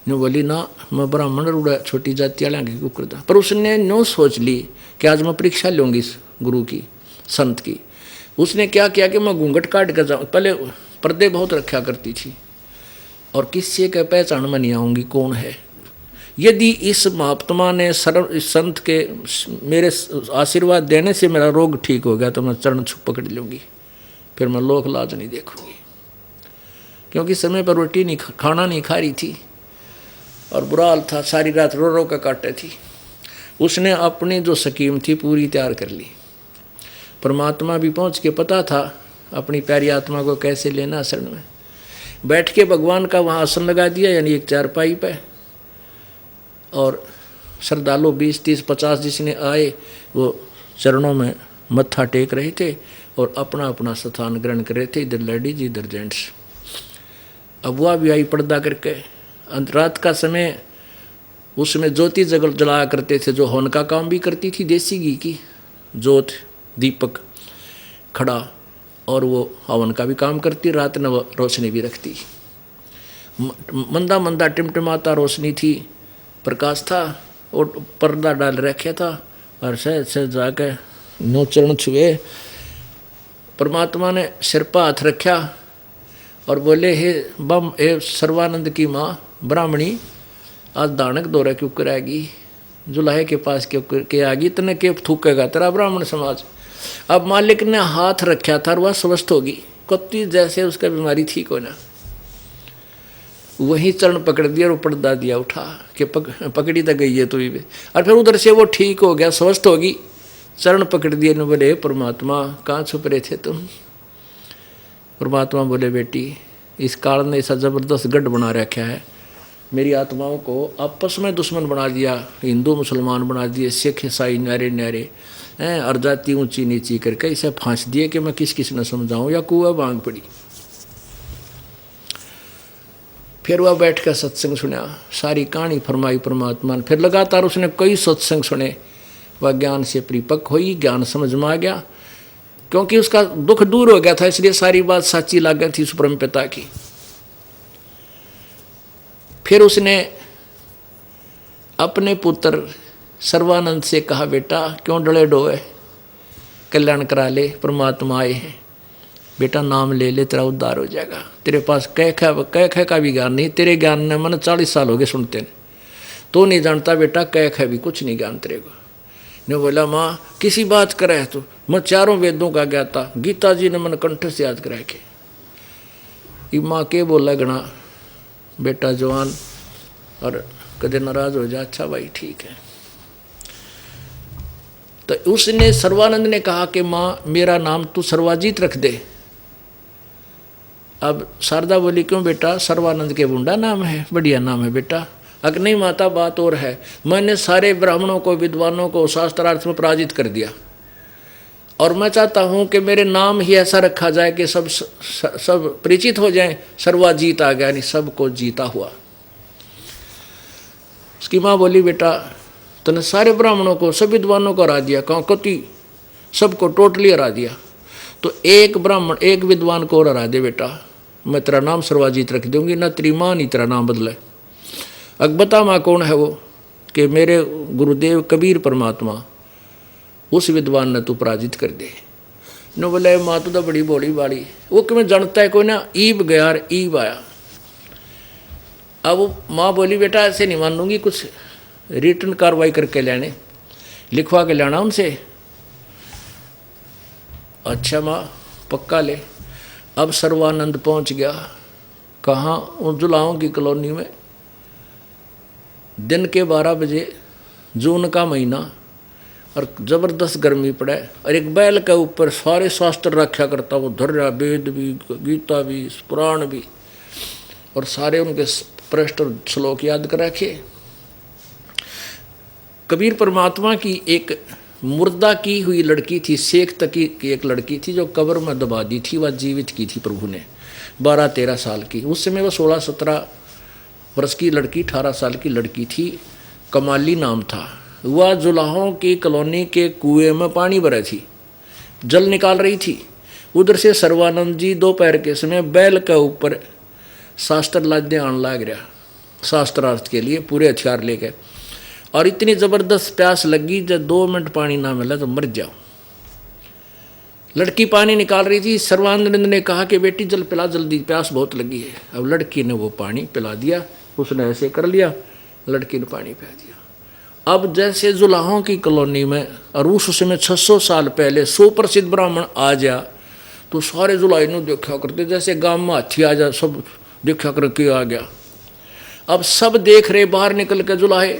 ने बोली ना, मैं ब्राह्मण रूढ़ा छोटी जाति वाले आगे क्यों करता। पर उसने नो सोच ली कि आज मैं परीक्षा लूँगी इस गुरु की, संत की। उसने क्या किया कि मैं घूंघट काट कर जाऊँ, पहले पर्दे बहुत रखा करती थी, और किसी के पहचान में नहीं आऊँगी कौन है। यदि इस महात्मा ने इस संत के मेरे आशीर्वाद देने से मेरा रोग ठीक हो गया तो मैं चरण छुप पकड़ लूँगी, फिर मैं लोक लाज नहीं देखूँगी। क्योंकि समय पर रोटी नहीं, खाना नहीं खा रही थी, और बुरा हाल था, सारी रात रो रो कर काटे थी। उसने अपनी जो स्कीम थी पूरी तैयार कर ली। परमात्मा भी पहुँच के पता था अपनी प्यारी आत्मा को कैसे लेना शरण में। बैठ के भगवान का वहाँ आसन लगा दिया, यानी एक चारपाई पे, और श्रद्धालु 20, 30, 50 जिसने आए वो चरणों में मत्था टेक रहे थे और अपना अपना स्थान ग्रहण कर रहे थे, इधर लेडीज इधर जेंट्स। अब वह भी आई पर्दा करके। रात का समय उसमें ज्योति जलाया करते थे, जो हवन का काम भी करती थी, देसी घी की जोत दीपक खड़ा, और वो हवन का भी काम करती, रात में रोशनी भी रखती। मंदा मंदा टिमटिमाता रोशनी थी, प्रकाश था, और पर्दा डाल रखा था, और से जाके नो चरण छुए। परमात्मा ने सिर पर हाथ रखा और बोले हे बम, हे सर्वानंद की माँ ब्राह्मणी, आज दानक दौरा क्यों कराएगी, जुलाहे के पास क्यों के आगी, इतने के थूकेगा तेरा ब्राह्मण समाज। अब मालिक ने हाथ रखा था और वह स्वस्थ होगी, कुत्ती जैसे उसका बीमारी ठीक होना। वहीं चरण पकड़ दिया और पर्दा दिया उठा कि पकड़ी तो गई है तो भी, और फिर उधर से वो ठीक हो गया, स्वस्थ होगी। चरण पकड़ दिए ने बोले परमात्मा कहाँ छुप रहे थे तुम। परमात्मा बोले बेटी, इस काल ने ऐसा जबरदस्त गढ़ बना रखा है, मेरी आत्माओं को आपस में दुश्मन बना दिया, हिंदू मुसलमान बना दिए, सिख ईसाई न्यारे न्यारे हैं, और जाति ऊंची नीची करके इसे फांस दिए कि मैं किस किस ने समझाऊं, या कुआ मांग पड़ी। फिर वह बैठ कर सत्संग सुना, सारी कहानी फरमाई परमात्मा ने। फिर लगातार उसने कई सत्संग सुने, वह ज्ञान से परिपक्व हुई, ज्ञान समझ में आ गया, क्योंकि उसका दुख दूर हो गया था, इसलिए सारी बात सच्ची लग गई थी उस परम पिता की। फिर उसने अपने पुत्र सर्वानंद से कहा, बेटा क्यों डले डोए, कल्याण करा ले, परमात्मा आए हैं, बेटा नाम ले ले, तेरा उद्धार हो जाएगा। तेरे पास कह का भी ज्ञान नहीं, तेरे ज्ञान ने मन 40 साल हो गए सुनते ने, तो नहीं जानता बेटा कह भी कुछ नहीं ज्ञान तेरे को। ने बोला माँ किसी बात करे तो मैं 4 वेदों का ज्ञाता, गीता जी ने मन कंठ से याद करा के। ये माँ के बोला गणा बेटा जवान, और कदे नाराज हो जा, अच्छा भाई ठीक है। तो उसने सर्वानंद ने कहा कि माँ मेरा नाम तू सर्वाजीत रख दे। अब शारदा बोली क्यों बेटा, सर्वानंद के बुंडा नाम है, बढ़िया नाम है बेटा। अगर नहीं माता बात और है, मैंने सारे ब्राह्मणों को विद्वानों को शास्त्रार्थ में पराजित कर दिया, और मैं चाहता हूं कि मेरे नाम ही ऐसा रखा जाए कि सब परिचित हो जाएं, सर्वाजीत आ गया, यानी सबको जीता हुआ। उसकी माँ बोली बेटा तूने सारे ब्राह्मणों को सब विद्वानों को हरा दिया, कहाँ कति सबको टोटली हरा दिया, तो एक ब्राह्मण एक विद्वान को और हरा दे बेटा, मैं तेरा नाम सर्वाजीत रख दूंगी, ना तेरी माँ नहीं तेरा नाम बदले। अब बता माँ कौन है वो, कि मेरे गुरुदेव कबीर परमात्मा, उस विद्वान ने तू पराजित कर दे। न बोले माँ तो बड़ी बोली बाड़ी, वो कि मैं जानता है कोई ना, ईब गया ईब आया। अब माँ बोली बेटा ऐसे नहीं मान लूँगी, कुछ रिटर्न कार्रवाई करके लेने, लिखवा के लेना उनसे। अच्छा माँ पक्का ले। अब सर्वानंद पहुँच गया कहाँ, उन जुलाओं की कॉलोनी में। दिन के 12 बजे, जून का महीना, और ज़बरदस्त गर्मी पड़े, और एक बैल के ऊपर सारे शास्त्र रखा करता, वो धर्या वेद भी, गीता भी, पुराण भी, और सारे उनके पृष्ठ श्लोक याद कर रखे। कबीर परमात्मा की एक मुर्दा की हुई लड़की थी, शेख तकी की एक लड़की थी, जो कब्र में दबा दी थी, वह जीवित की थी प्रभु ने, 12-13 साल की। उस समय वह 16-17 वर्ष की लड़की, 18 साल की लड़की थी, कमाली नाम था। वह जुलाहों की कॉलोनी के कुएं में पानी भरा थी, जल निकाल रही थी। उधर से सर्वानंद जी दोपहर के समय बैल के ऊपर शास्त्र लादे आने लग रहा, शास्त्रार्थ के लिए पूरे हथियार लेके, और इतनी ज़बरदस्त प्यास लगी, जब 2 मिनट पानी ना मिला तो मर जाओ। लड़की पानी निकाल रही थी, सर्वानंद ने कहा कि बेटी जल पिला जल्दी, प्यास बहुत लगी है। अब लड़की ने वो पानी पिला दिया, उसने ऐसे कर लिया, लड़की ने पानी पिला दिया। अब जैसे जुलाहों की कॉलोनी में, और उस समय 600 साल पहले सुप्रसिद्ध ब्राह्मण आ जा, तो सारे जुलाई ने देखा करते, जैसे गांव में हाथी आ जा, सब देखा करके आ गया। अब सब देख रहे, बाहर निकल के जुलाहे।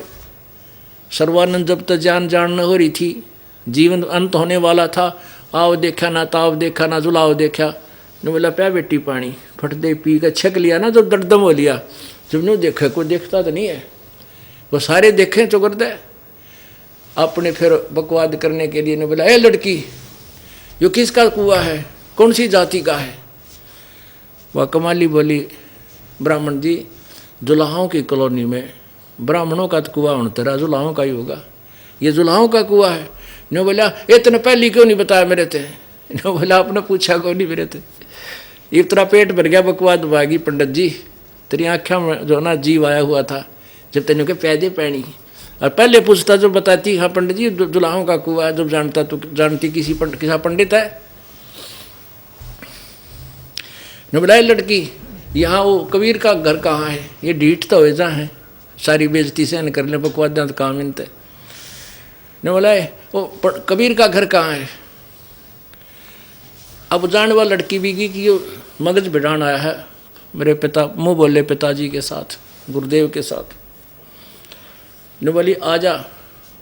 सर्वानंद जब तक जान न हो रही थी, जीवन अंत होने वाला था, आओ देखा ना, ताव देखा ना, जुलाओ देखा, ने बोला प्या बेटी पानी, फट दे पी के छक लिया ना, जब दर्दम हो लिया। जब ने देखा कोई देखता तो नहीं है, वो सारे देखें चुकर दे। अपने फिर बकवाद करने के लिए ने बोला ए लड़की, यो किसका कुआ है, कौन सी जाति का है। वह कमाली बोली ब्राह्मण जी, जुलाहों की कॉलोनी में ब्राह्मणों का तो कुआ होना, तेरा जुलाहों का ही होगा, ये जुलाहों का कुआ है। ने बोला इतने पहले क्यों नहीं बताया मेरे थे। ने बोला आपने पूछा क्यों नहीं मेरे थे, ये तेरा पेट भर गया बकवाद भागी पंडित जी, तेरी आँखों में जो ना जीव आया हुआ था, जब तेने के पैदे पैनी, और पहले पूछता जो बताती हाँ पंडित जी जुलाहों का कुआ, जब जानता तो जानती किसी पंडित है। ने बोला लड़की यहाँ वो कबीर का घर कहाँ है, ये ढीठ तो वैसा है, सारी बेइज्जती से न कर ले, बकवाद तो काम इनते। ने बोला वो कबीर का घर कहाँ है। अब जाने वाला लड़की भी की कि मगज बिठान आया है मेरे पिता, मुँह बोले पिताजी के साथ, गुरुदेव के साथ। ने बोली आजा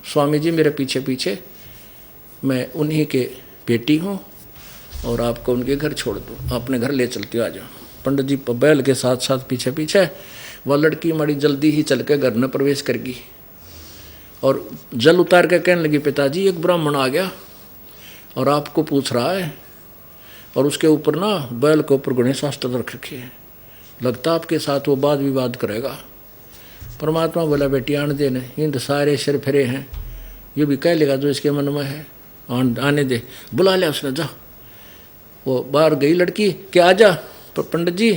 स्वामी जी मेरे पीछे पीछे, मैं उन्हीं के बेटी हूँ और आपको उनके घर छोड़ दूँ, अपने घर ले चलती हूँ, आ जाओ। पंडित जी बैल के साथ साथ पीछे पीछे। वह लड़की माड़ी जल्दी ही चल के घर में प्रवेश कर गई और जल उतार के कहने लगी, पिताजी एक ब्राह्मण आ गया और आपको पूछ रहा है, और उसके ऊपर ना बैल के ऊपर गणेश शास्त्र रख रखे हैं, लगता आपके साथ वो वाद विवाद करेगा। परमात्मा बोला, बेटी आने देने, इन सारे सिर फिरे हैं, ये भी कह लेगा जो इसके मन में है, आने दे। बुला लिया उसने, जा। वो बाहर गई लड़की कि आ जा पंडित जी,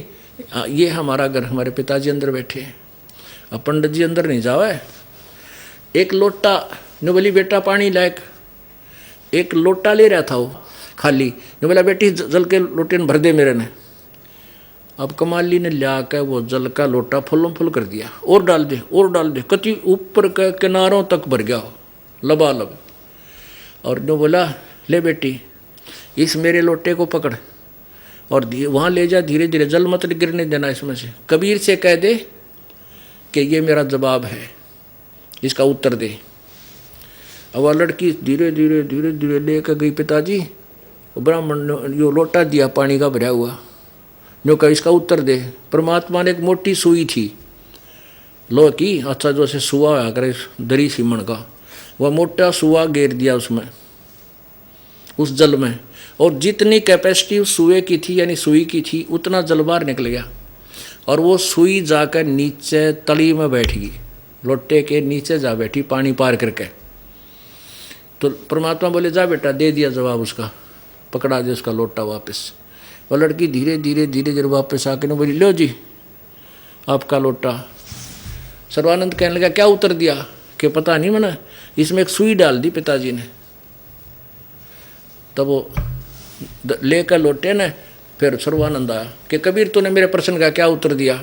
ये हमारा घर, हमारे पिताजी अंदर बैठे हैं। अब पंडित जी अंदर नहीं जावा है, एक लोटा ने बोली, बेटा पानी लायक, एक लोटा ले रहा था वो खाली, ने बोला, बेटी जल के लोटे भर दे मेरे ने। अब कमाली ने ला कर वो जल का लोटा फुल्लों फुल कर दिया, और डाल दे और डाल दे, कति ऊपर के किनारों तक भर गया हो लबालब। और ने बोला, ले बेटी इस मेरे लोटे को पकड़ और वहाँ ले जा, धीरे धीरे, जल मत गिरने देना इसमें से, कबीर से कह दे कि ये मेरा जवाब है, इसका उत्तर दे। अब वह लड़की धीरे धीरे धीरे धीरे लेकर गई पिताजी, ब्राह्मण ने जो लोटा दिया पानी का भरा हुआ, जो कहा इसका उत्तर दे। परमात्मा ने एक मोटी सुई थी लो की, अच्छा जो से सुआ आया करे दरी सीमन का, वह मोटा सुआ गेर दिया उसमें, उस जल में, और जितनी कैपेसिटी उस सुए की थी यानी सुई की थी उतना जल बाहर निकल गया, और वो सुई जाकर नीचे तली में बैठ गई, लोटे के नीचे जा बैठी पानी पार करके। तो परमात्मा बोले, जा बेटा, दे दिया जवाब उसका, पकड़ा दे उसका लोटा वापस। वो लड़की धीरे धीरे धीरे धीरे वापस आके ने बोली, लो जी आपका लोटा। सर्वानंद कहने लगा, क्या उत्तर दिया? कि पता नहीं मैंने, इसमें एक सुई डाल दी पिताजी ने। तब वो लेकर लोटे ने, फिर सर्वानंद आया कि कबीर तूने मेरे प्रश्न का क्या उत्तर दिया?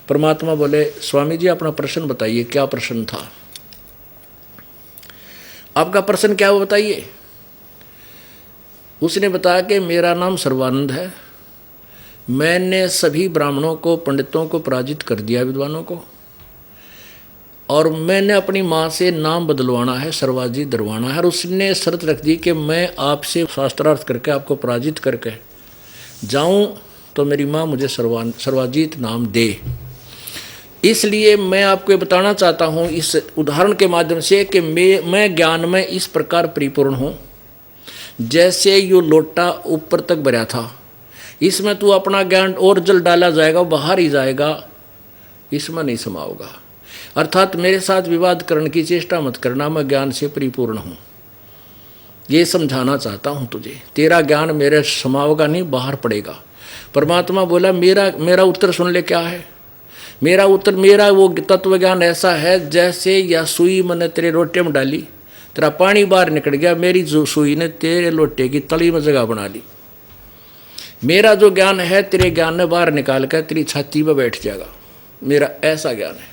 परमात्मा बोले, स्वामी जी अपना प्रश्न बताइए, क्या प्रश्न था आपका? प्रश्न क्या वो बताइए। उसने बताया कि मेरा नाम सर्वानंद है, मैंने सभी ब्राह्मणों को, पंडितों को पराजित कर दिया, विद्वानों को, और मैंने अपनी माँ से नाम बदलवाना है, सर्वाजी दरवाना है, और उसने शर्त रख दी कि मैं आपसे शास्त्रार्थ करके आपको पराजित करके जाऊं तो मेरी माँ मुझे सर्वाजीत नाम दे। इसलिए मैं आपको बताना चाहता हूँ इस उदाहरण के माध्यम से कि मैं ज्ञान में इस प्रकार परिपूर्ण हूँ, जैसे यो लोटा ऊपर तक भरा था, इसमें तू अपना ज्ञान और जल डाला जाएगा बाहर ही जाएगा, इसमें नहीं समाओगा। अर्थात मेरे साथ विवाद करने की चेष्टा मत करना, मैं ज्ञान से परिपूर्ण हूँ, ये समझाना चाहता हूँ तुझे। तेरा ज्ञान मेरे समाओगा नहीं, बाहर पड़ेगा। परमात्मा बोला, मेरा उत्तर सुन ले, क्या है मेरा उत्तर? मेरा वो तत्व ज्ञान ऐसा है जैसे या सुई मैंने तेरे लोटे में डाली, तेरा पानी बाहर निकल गया, मेरी जो सुई ने तेरे लोटे की तली में जगह बना ली। मेरा जो ज्ञान है तेरे ज्ञान ने बाहर निकाल कर तेरी छाती में बैठ जाएगा, मेरा ऐसा ज्ञान है।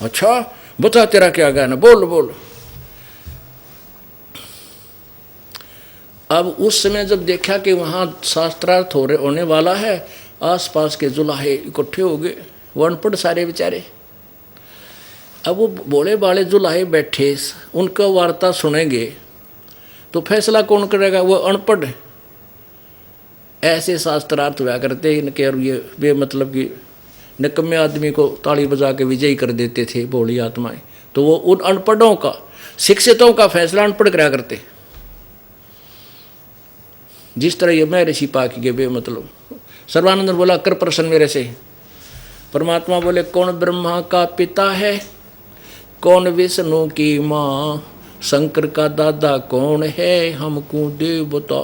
अच्छा बता तेरा क्या ज्ञान है, बोल बोल। अब उस समय जब देखा कि वहाँ शास्त्रार्थ होने वाला है, आसपास के जुलाहे इकट्ठे हो गए, वो अनपढ़ सारे बेचारे। अब वो भोले बाले जुलाहे बैठे, उनका वार्ता सुनेंगे तो फैसला कौन करेगा? वो अनपढ़। ऐसे शास्त्रार्थ हुआ करते इनके, और ये बेमतलब की निकम्मे आदमी को ताली बजा के विजयी कर देते थे भोली आत्माएं। तो वो उन अनपढ़ों का, शिक्षितों का फैसला अनपढ़ करा करते, जिस तरह ये मैं ऋषि पाकी के बेमतलब। सर्वानंद बोला, कर प्रश्न मेरे से। परमात्मा बोले, कौन ब्रह्मा का पिता है, कौन विष्णु की माँ, शंकर का दादा कौन है, हमको देव बता।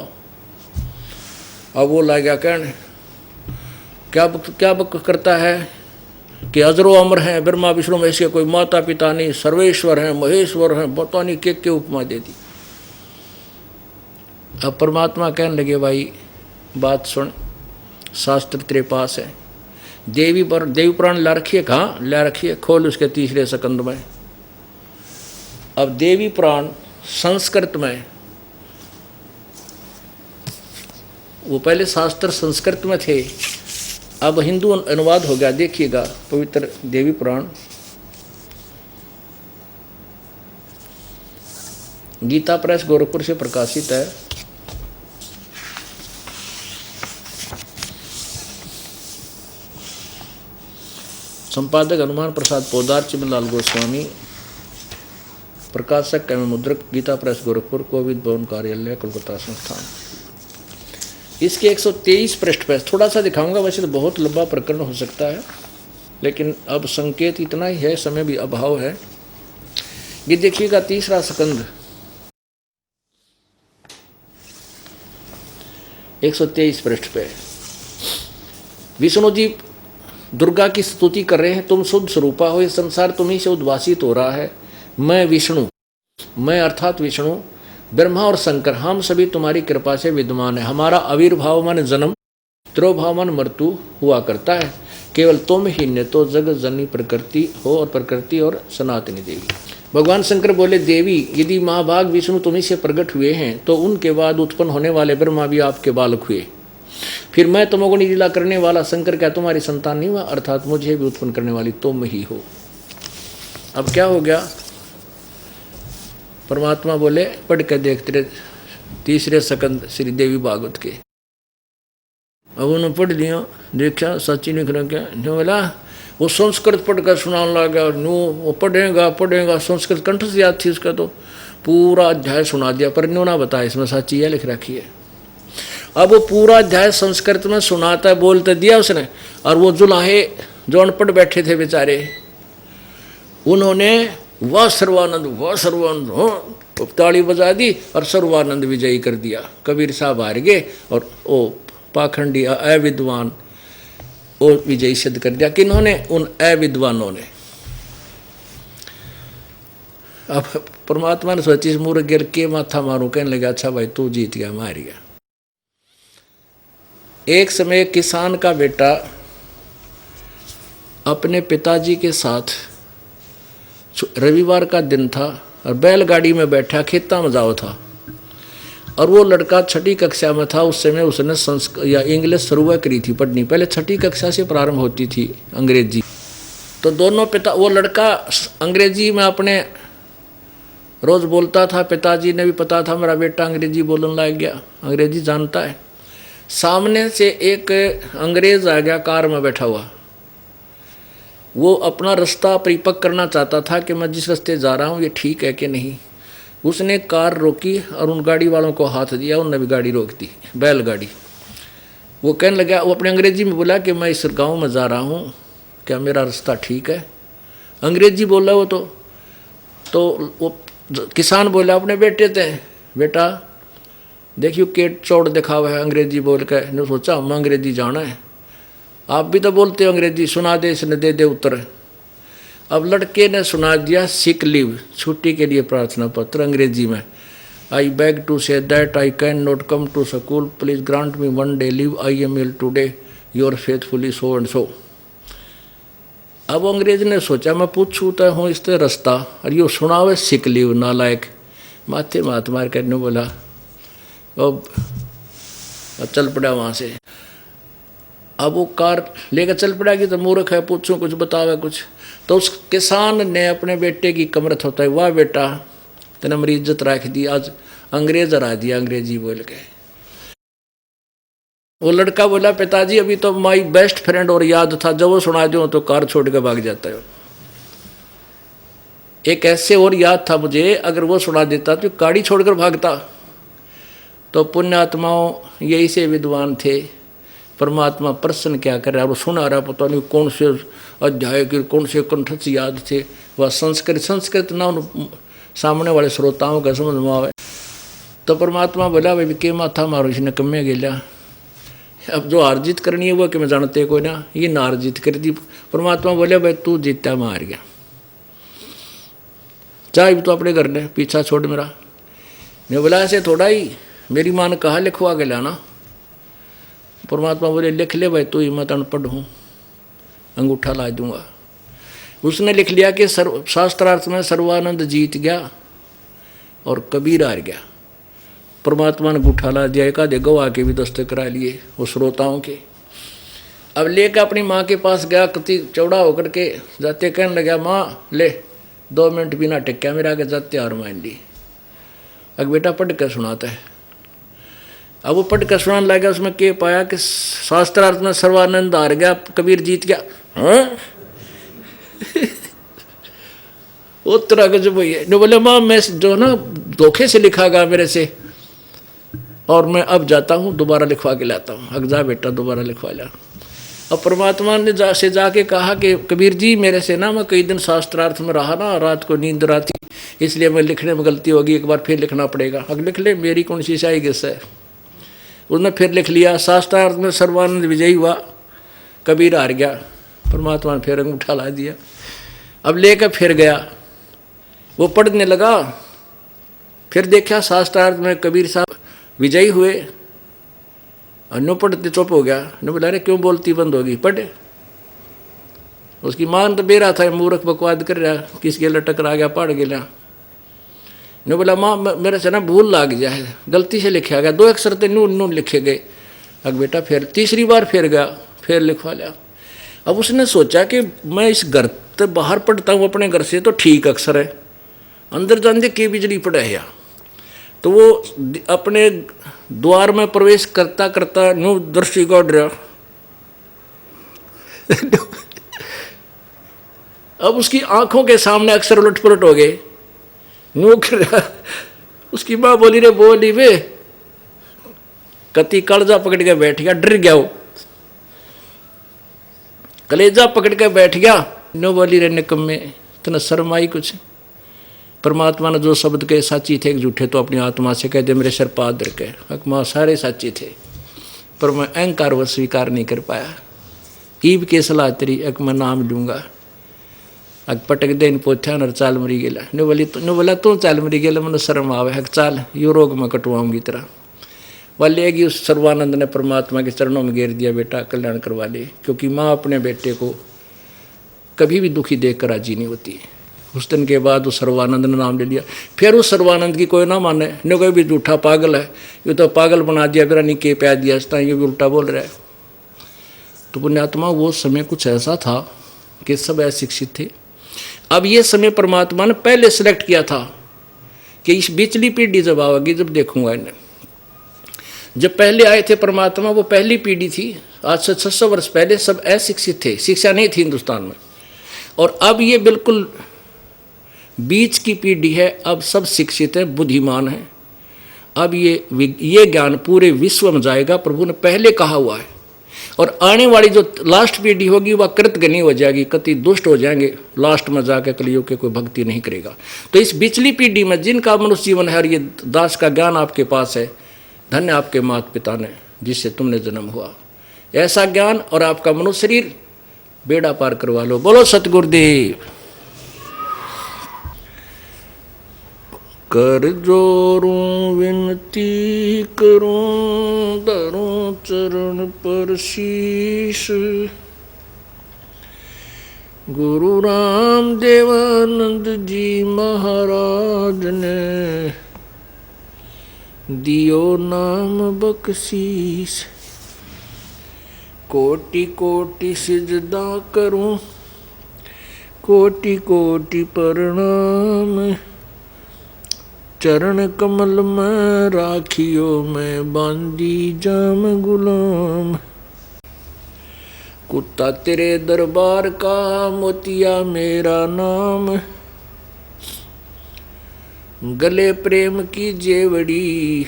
अब वो ला गया कहने, क्या करता है कि अजरो अमर हैं, ब्रह्मा विष्णु महेश के कोई माता पिता नहीं, सर्वेश्वर हैं, महेश्वर हैं, बता नहीं के उपमा दे दी। अब परमात्मा कहने लगे, भाई बात सुन, शास्त्र तेरे पास है, देवी पुराण ला रखिए, कहाँ ला रखिए, खोल उसके तीसरे सकंद में। अब देवी पुराण संस्कृत में, वो पहले शास्त्र संस्कृत में थे, अब हिंदू अनुवाद हो गया। देखिएगा पवित्र देवी पुराण, गीता प्रेस गोरखपुर से प्रकाशित है। संपादक हनुमान प्रसाद पोदार, चिमनलाल गोस्वामी, प्रकाशक एवं मुद्रक गीता प्रेस गोरखपुर, कोविद भवन कार्यालय, कोलकाता संस्थान। इसके 123 पृष्ठ पर थोड़ा सा दिखाऊंगा, वैसे तो बहुत लंबा प्रकरण हो सकता है, लेकिन अब संकेत इतना ही है, समय भी अभाव है। ये देखिएगा तीसरा स्कंद 123 पृष्ठ पे विष्णु जी दुर्गा की स्तुति कर रहे हैं। तुम शुद्ध स्वरूपा हो, ये संसार तुम्ही से उद्भासित हो रहा है। मैं विष्णु, मैं अर्थात विष्णु, ब्रह्मा और शंकर, हम सभी तुम्हारी कृपा से विद्यमान है। हमारा आविर्भाव मन जन्म, तिरोभाव मन मृत्यु हुआ करता है। केवल तुम ही ने तो जगत जननी प्रकृति हो, और प्रकृति और सनातनी देवी। भगवान शंकर बोले, देवी यदि महाभाग विष्णु तुम्ही से प्रकट हुए हैं तो उनके बाद उत्पन्न होने वाले ब्रह्मा भी आपके बालक हुए। फिर मैं तुमको लीला करने वाला शंकर क्या तुम्हारी संतान नहीं हुआ? अर्थात मुझे भी उत्पन्न करने वाली तुम ही हो। अब क्या हो गया? परमात्मा बोले, पढ़ के देखते तीसरे स्कंद श्री देवी भागवत के। अब उन्होंने पढ़ लिया, देखा सच्ची लिख रहा क्या जो बोला, वो संस्कृत पढ़ कर सुनाने लगा। वो पढ़ेगा संस्कृत कंठ से याद थी उसका, तो पूरा अध्याय सुना दिया, पर न्यू ना बताया इसमें सच्ची यह लिख रखी है। अब वो पूरा अध्याय संस्कृत में सुनाता है, बोलते दिया उसने, और वो जुलाहे जो अनपढ़ बैठे थे बेचारे, उन्होंने वह सर्वानंद हो ताली बजा दी और सर्वानंद विजयी कर दिया। कबीर साहब हार गए और ओ पाखंडी अविद्वान वो विजयी सिद्ध कर दिया। किन्होंने? उन अविद्वानों ने। अब परमात्मा ने सोची इस मूर्ख गिर के माथा मारू, कहने लगा अच्छा भाई तू जीत गया, मार गया। एक समय किसान का बेटा अपने पिताजी के साथ, रविवार का दिन था और बैलगाड़ी में बैठा खेता में जाओ था, और वो लड़का छठी कक्षा में था। उस समय उसने संस्कृत या इंग्लिश शुरू करी थी पढ़नी, पहले छठी कक्षा से प्रारंभ होती थी अंग्रेजी। तो दोनों पिता, वो लड़का अंग्रेजी में अपने रोज बोलता था, पिताजी ने भी पता था मेरा बेटा अंग्रेजी बोलने लग गया, अंग्रेजी जानता है। सामने से एक अंग्रेज आ गया कार में बैठा हुआ, वो अपना रास्ता परिपक्व करना चाहता था कि मैं जिस रास्ते जा रहा हूँ ये ठीक है कि नहीं। उसने कार रोकी और उन गाड़ी वालों को हाथ दिया, उनने भी गाड़ी रोक दी, बैलगाड़ी। वो कहने लगा, वो अपने अंग्रेजी में बोला कि मैं इस गांव में जा रहा हूँ, क्या मेरा रास्ता ठीक है? अंग्रेजी बोला वो तो वो किसान बोला अपने बेटे थे, बेटा देखियो केट चौड़ दिखा हुआ है अंग्रेजी बोल के। ने सोचा हम अंग्रेजी जाना है, आप भी तो बोलते हो अंग्रेजी, सुना दे, इसने दे उत्तर। अब लड़के ने सुना दिया सिक लीव, छुट्टी के लिए प्रार्थना पत्र अंग्रेजी में। I beg to say that I can not come to school, please grant me 1 day leave, I am ill today, your faithfully so and so. अब अंग्रेज ने सोचा मैं पूछूँ तो हूँ इससे रास्ता, और यो सुना हुआ सिक लीव, नालायक। माथे मात मार करने बोला, अब चल पड़ा वहाँ से। अब वो कार लेकर चल पड़ा कि तो मूर्ख है, पूछूं कुछ बतावे कुछ। तो उस किसान ने अपने बेटे की कमर थोता, वाह बेटा तेने मेरी इज्जत रख दी, आज अंग्रेज हरा दिया अंग्रेजी बोल के। वो लड़का बोला पिताजी अभी तो माई बेस्ट फ्रेंड और याद था, जब वो सुना दो तो कार छोड़ के भाग जाता है। एक ऐसे और याद था मुझे, अगर वो सुना देता तो गाड़ी छोड़कर भागता। तो पुण्यात्माओं यही से विद्वान थे, परमात्मा प्रश्न क्या कर रहा है, वो सुना रहा, पता नहीं कौन से अध्याय के कौन से कंठ से याद थे। वह संस्कृत ना उन सामने वाले श्रोताओं का समझ में आवे। तो परमात्मा बोला भाई के माथा मारो, इसने कमे गेला। अब जो हार जीत करनी है वो कि मैं जानते कोई ना, ये नार जीत कर दी। परमात्मा बोले भाई तू जीता, मार गया, चाहे तो अपने घर ने पीछा छोड़ मेरा। मैं बोला ऐसे थोड़ा ही, मेरी माँ ने कहा लिखवा के लाना। परमात्मा बोले लिख ले भाई, तू ही मत अनपढ़ हूँ, अंगूठा ला दूंगा। उसने लिख लिया कि शास्त्रार्थ में सर्वानंद जीत गया और कबीर हार गया। परमात्मा ने अंगूठा ला दिया, एक आधे गवाह के भी दस्तक करा लिए वो श्रोताओं के। अब लेकर अपनी माँ के पास गया, कति चौड़ा होकर के जाते कहने लगा, माँ ले 2 मिनट बिना टिक्या मेरा आगे जाते और मान ली। अब बेटा पढ़ कर सुनाता है। अब वो पढ़ कर सुनाने लगा, उसमें के पाया कि शास्त्रार्थ में सर्वानंद हार गया, कबीर जीत गया। हाँ वो तरह का जब ये ने बोले माँ मैं जो ना धोखे से लिखा गया मेरे से, और मैं अब जाता हूँ दोबारा लिखवा के लाता हूँ। अग जा बेटा दोबारा लिखवा लिया। अब परमात्मा ने जाके कहा कि कबीर जी मेरे से ना मैं कई दिन शास्त्रार्थ में रहा ना, रात को नींद आती, इसलिए मैं लिखने में गलती होगी, एक बार फिर लिखना पड़ेगा। अब लिख ले, मेरी कौन सी शाही गिस है। उसने फिर लिख लिया। शास्त्रार्थ में सर्वानंद विजयी हुआ, कबीर हार गया। परमात्मा ने फिर अंगूठा ला दिया। अब लेकर फिर गया, वो पढ़ने लगा, फिर देखा शास्त्रार्थ में कबीर साहब विजयी हुए। अन्नो पढ़ते चुप हो गया। ने बोला अरे क्यों बोलती बंद होगी, पढ़े। उसकी मान तो बेरा था, मूर्ख बकवाद कर रहा, किस गेला टकरा गया, पढ़ गया। ने बोला माँ मेरे से ना भूल लाग जाए, गलती से लिखा गया, 2 अक्षर तो नून नून लिखे गए। अब बेटा फिर तीसरी बार फिर गया, फिर लिखवा लिया। अब उसने सोचा कि मैं इस घर से बाहर पढ़ता हूँ अपने घर से तो ठीक अक्षर है, अंदर जाने के बिजली पड़े या। तो वो अपने द्वार में प्रवेश करता करता न्यू दृष्टि काट रहा। अब उसकी आंखों के सामने अक्षर उलट पलट हो गए। न्यू कर रहा। उसकी माँ बोली रे बोली वे, कति कलेजा पकड़ के बैठ गया, डर गया वो, कलेजा पकड़ के बैठ गया। न्यू बोली रे निकम्मे, इतना शर्म आई कुछ। परमात्मा ने जो शब्द कहे साची थे कि झूठे, तो अपनी आत्मा से कह दे मेरे सर पादर के माँ सारे साची थे, पर मैं अहंकार व स्वीकार नहीं कर पाया। ईब के सलाह तेरी एक मैं नाम लूँगा। अग पटक दे इन पोथ्या नर चाल मरी गेला। ने बोला तू चाल मरी गेला, मैंने शर्म आवे, हक चाल यो रोग में कटवाऊंगी तरह। वाले कि उस सर्वानंद ने परमात्मा के चरणों में घेर दिया, बेटा कल्याण करवा ले, क्योंकि माँ अपने बेटे को कभी भी दुखी देख कर राजी नहीं होती। उस दिन के बाद उस सर्वानंद ने नाम ले लिया। फिर उस सर्वानंद की कोई ना माने, ने कोई भी झूठा पागल है, ये तो पागल बना दिया, मेरा नहीं के प्या दिया, इस ये भी उल्टा बोल रहा है। तो पुण्यात्मा वो समय कुछ ऐसा था कि सब अशिक्षित थे। अब ये समय परमात्मा ने पहले सिलेक्ट किया था कि इस बिचली पीढ़ी जब आवेगी, जब देखूंगा इन्हें। जब पहले आए थे परमात्मा, वो पहली पीढ़ी थी, आज से 600 वर्ष पहले सब अशिक्षित थे, शिक्षा नहीं थी हिंदुस्तान में। और अब ये बिल्कुल बीच की पीढ़ी है, अब सब शिक्षित है, बुद्धिमान है। अब ये ज्ञान पूरे विश्व में जाएगा, प्रभु ने पहले कहा हुआ है। और आने वाली जो लास्ट पीढ़ी होगी वह कृतघ्नी हो जाएगी, कति दुष्ट हो जाएंगे, लास्ट में जाकर कलियुग के कोई भक्ति नहीं करेगा। तो इस बिचली पीढ़ी में जिनका मनुष्य जीवन है और ये दास का ज्ञान आपके पास है, धन्य आपके माता पिता ने जिससे तुमने जन्म हुआ, ऐसा ज्ञान और आपका मनुष्य शरीर बेड़ा पार करवा लो। बोलो सतगुरुदेव। कर जोरूं विनती करूं, धरूं चरण पर शीश। गुरु राम देवानंद जी महाराज ने दियो नाम बख्शीश। कोटि कोटि सिजदा करूं, कोटि कोटि प्रणाम। चरण कमल में राखियो मैं बांदी जाम गुलाम। कुत्ता तेरे दरबार का, मोतिया मेरा नाम। गले प्रेम की जेवड़ी,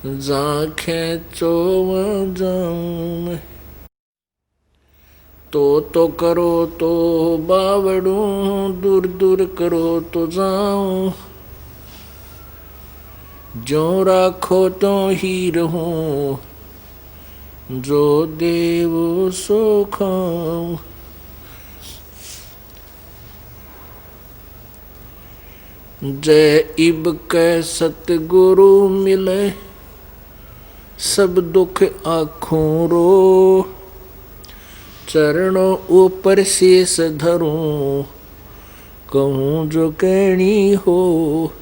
जाखें चोवा जाऊं। तो करो तो बावड़ूं, दूर दूर करो तो जाऊं। जो राखो तो ही रहूं, जो देवो सो खाऊं। जय इब कै सतगुरु मिले, सब दुख आँखों रो। चरणों ऊपर शीस धरूं, कहूँ जो कहनी हो।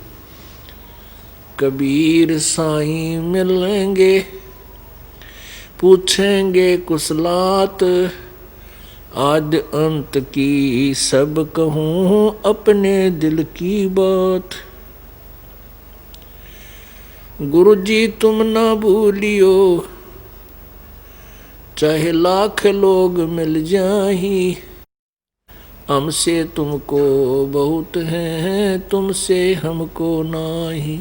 कबीर साईं मिलेंगे, पूछेंगे कुशलात। आदि अंत की सब कहूँ, अपने दिल की बात। गुरु जी तुम ना भूलियो, चाहे लाख लोग मिल जाही। हमसे तुमको बहुत है, तुमसे हमको नाही।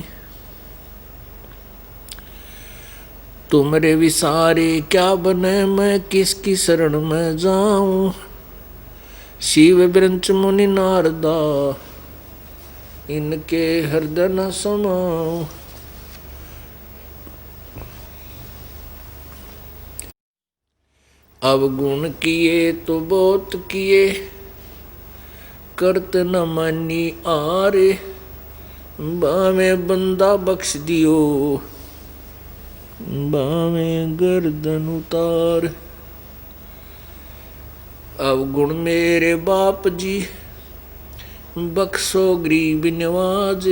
तुमरे विसारे क्या बने, मैं किसकी शरण में जाऊं। शिव ब्रंच मुनि नारदा, इनके हृदय न समाऊं। अवगुण किए तो बहुत किए, करत न मानी आरे। बामे बंदा बख्श दियो, बामे गर्दन उतार। अवगुण मेरे बाप जी, बख्शो गरीब नवाज।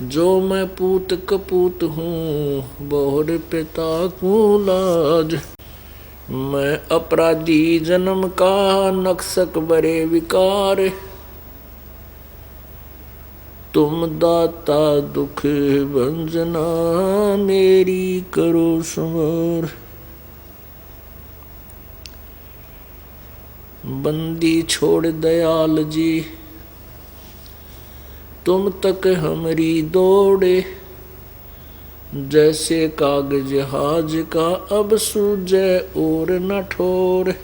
जो मैं पूत कपूत हूँ, बहुर पिता को लाज। मैं अपराधी जन्म का, नक्सक बरे विकार। तुम दाता दुख भंजना, मेरी करो संवार। बंदी छोड़ दयाल जी, तुम तक हमारी दौड़े। जैसे कागज जहाज का, अब सूझे और न ठोर।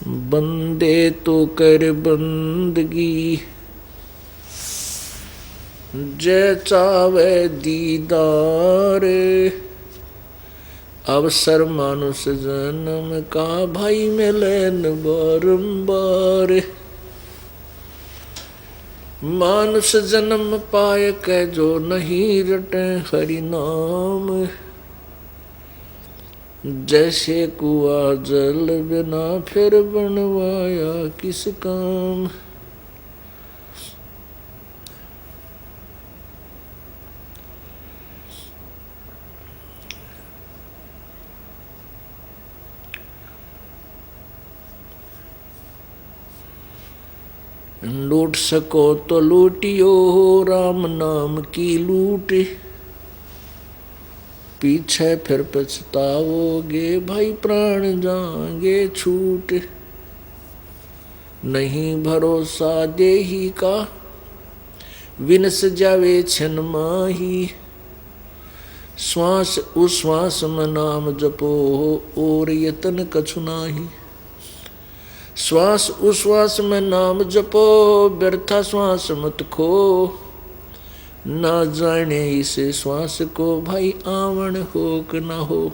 बंदे तो कर बंदगी, जय चावे दीदार। अवसर मानुष जन्म का, भाई मिलन बारंबार। मानुष जन्म पाए के, जो नहीं रटे हरि नाम। जैसे कुआ जल बिना, फिर बनवाया किस काम। लूट सको तो लूटियो, राम नाम की लूट। पीछे फिर पछताओगे, भाई प्राण जाएंगे छूट। नहीं भरोसा देही का, विनस जावे छन माही। श्वास उश्वास में नाम जपो, और यतन कछु नाही। श्वास उश्वास में नाम जपो, व्यर्था श्वास मत खो। ना जाने इस श्वास को, भाई आवण हो कि ना हो।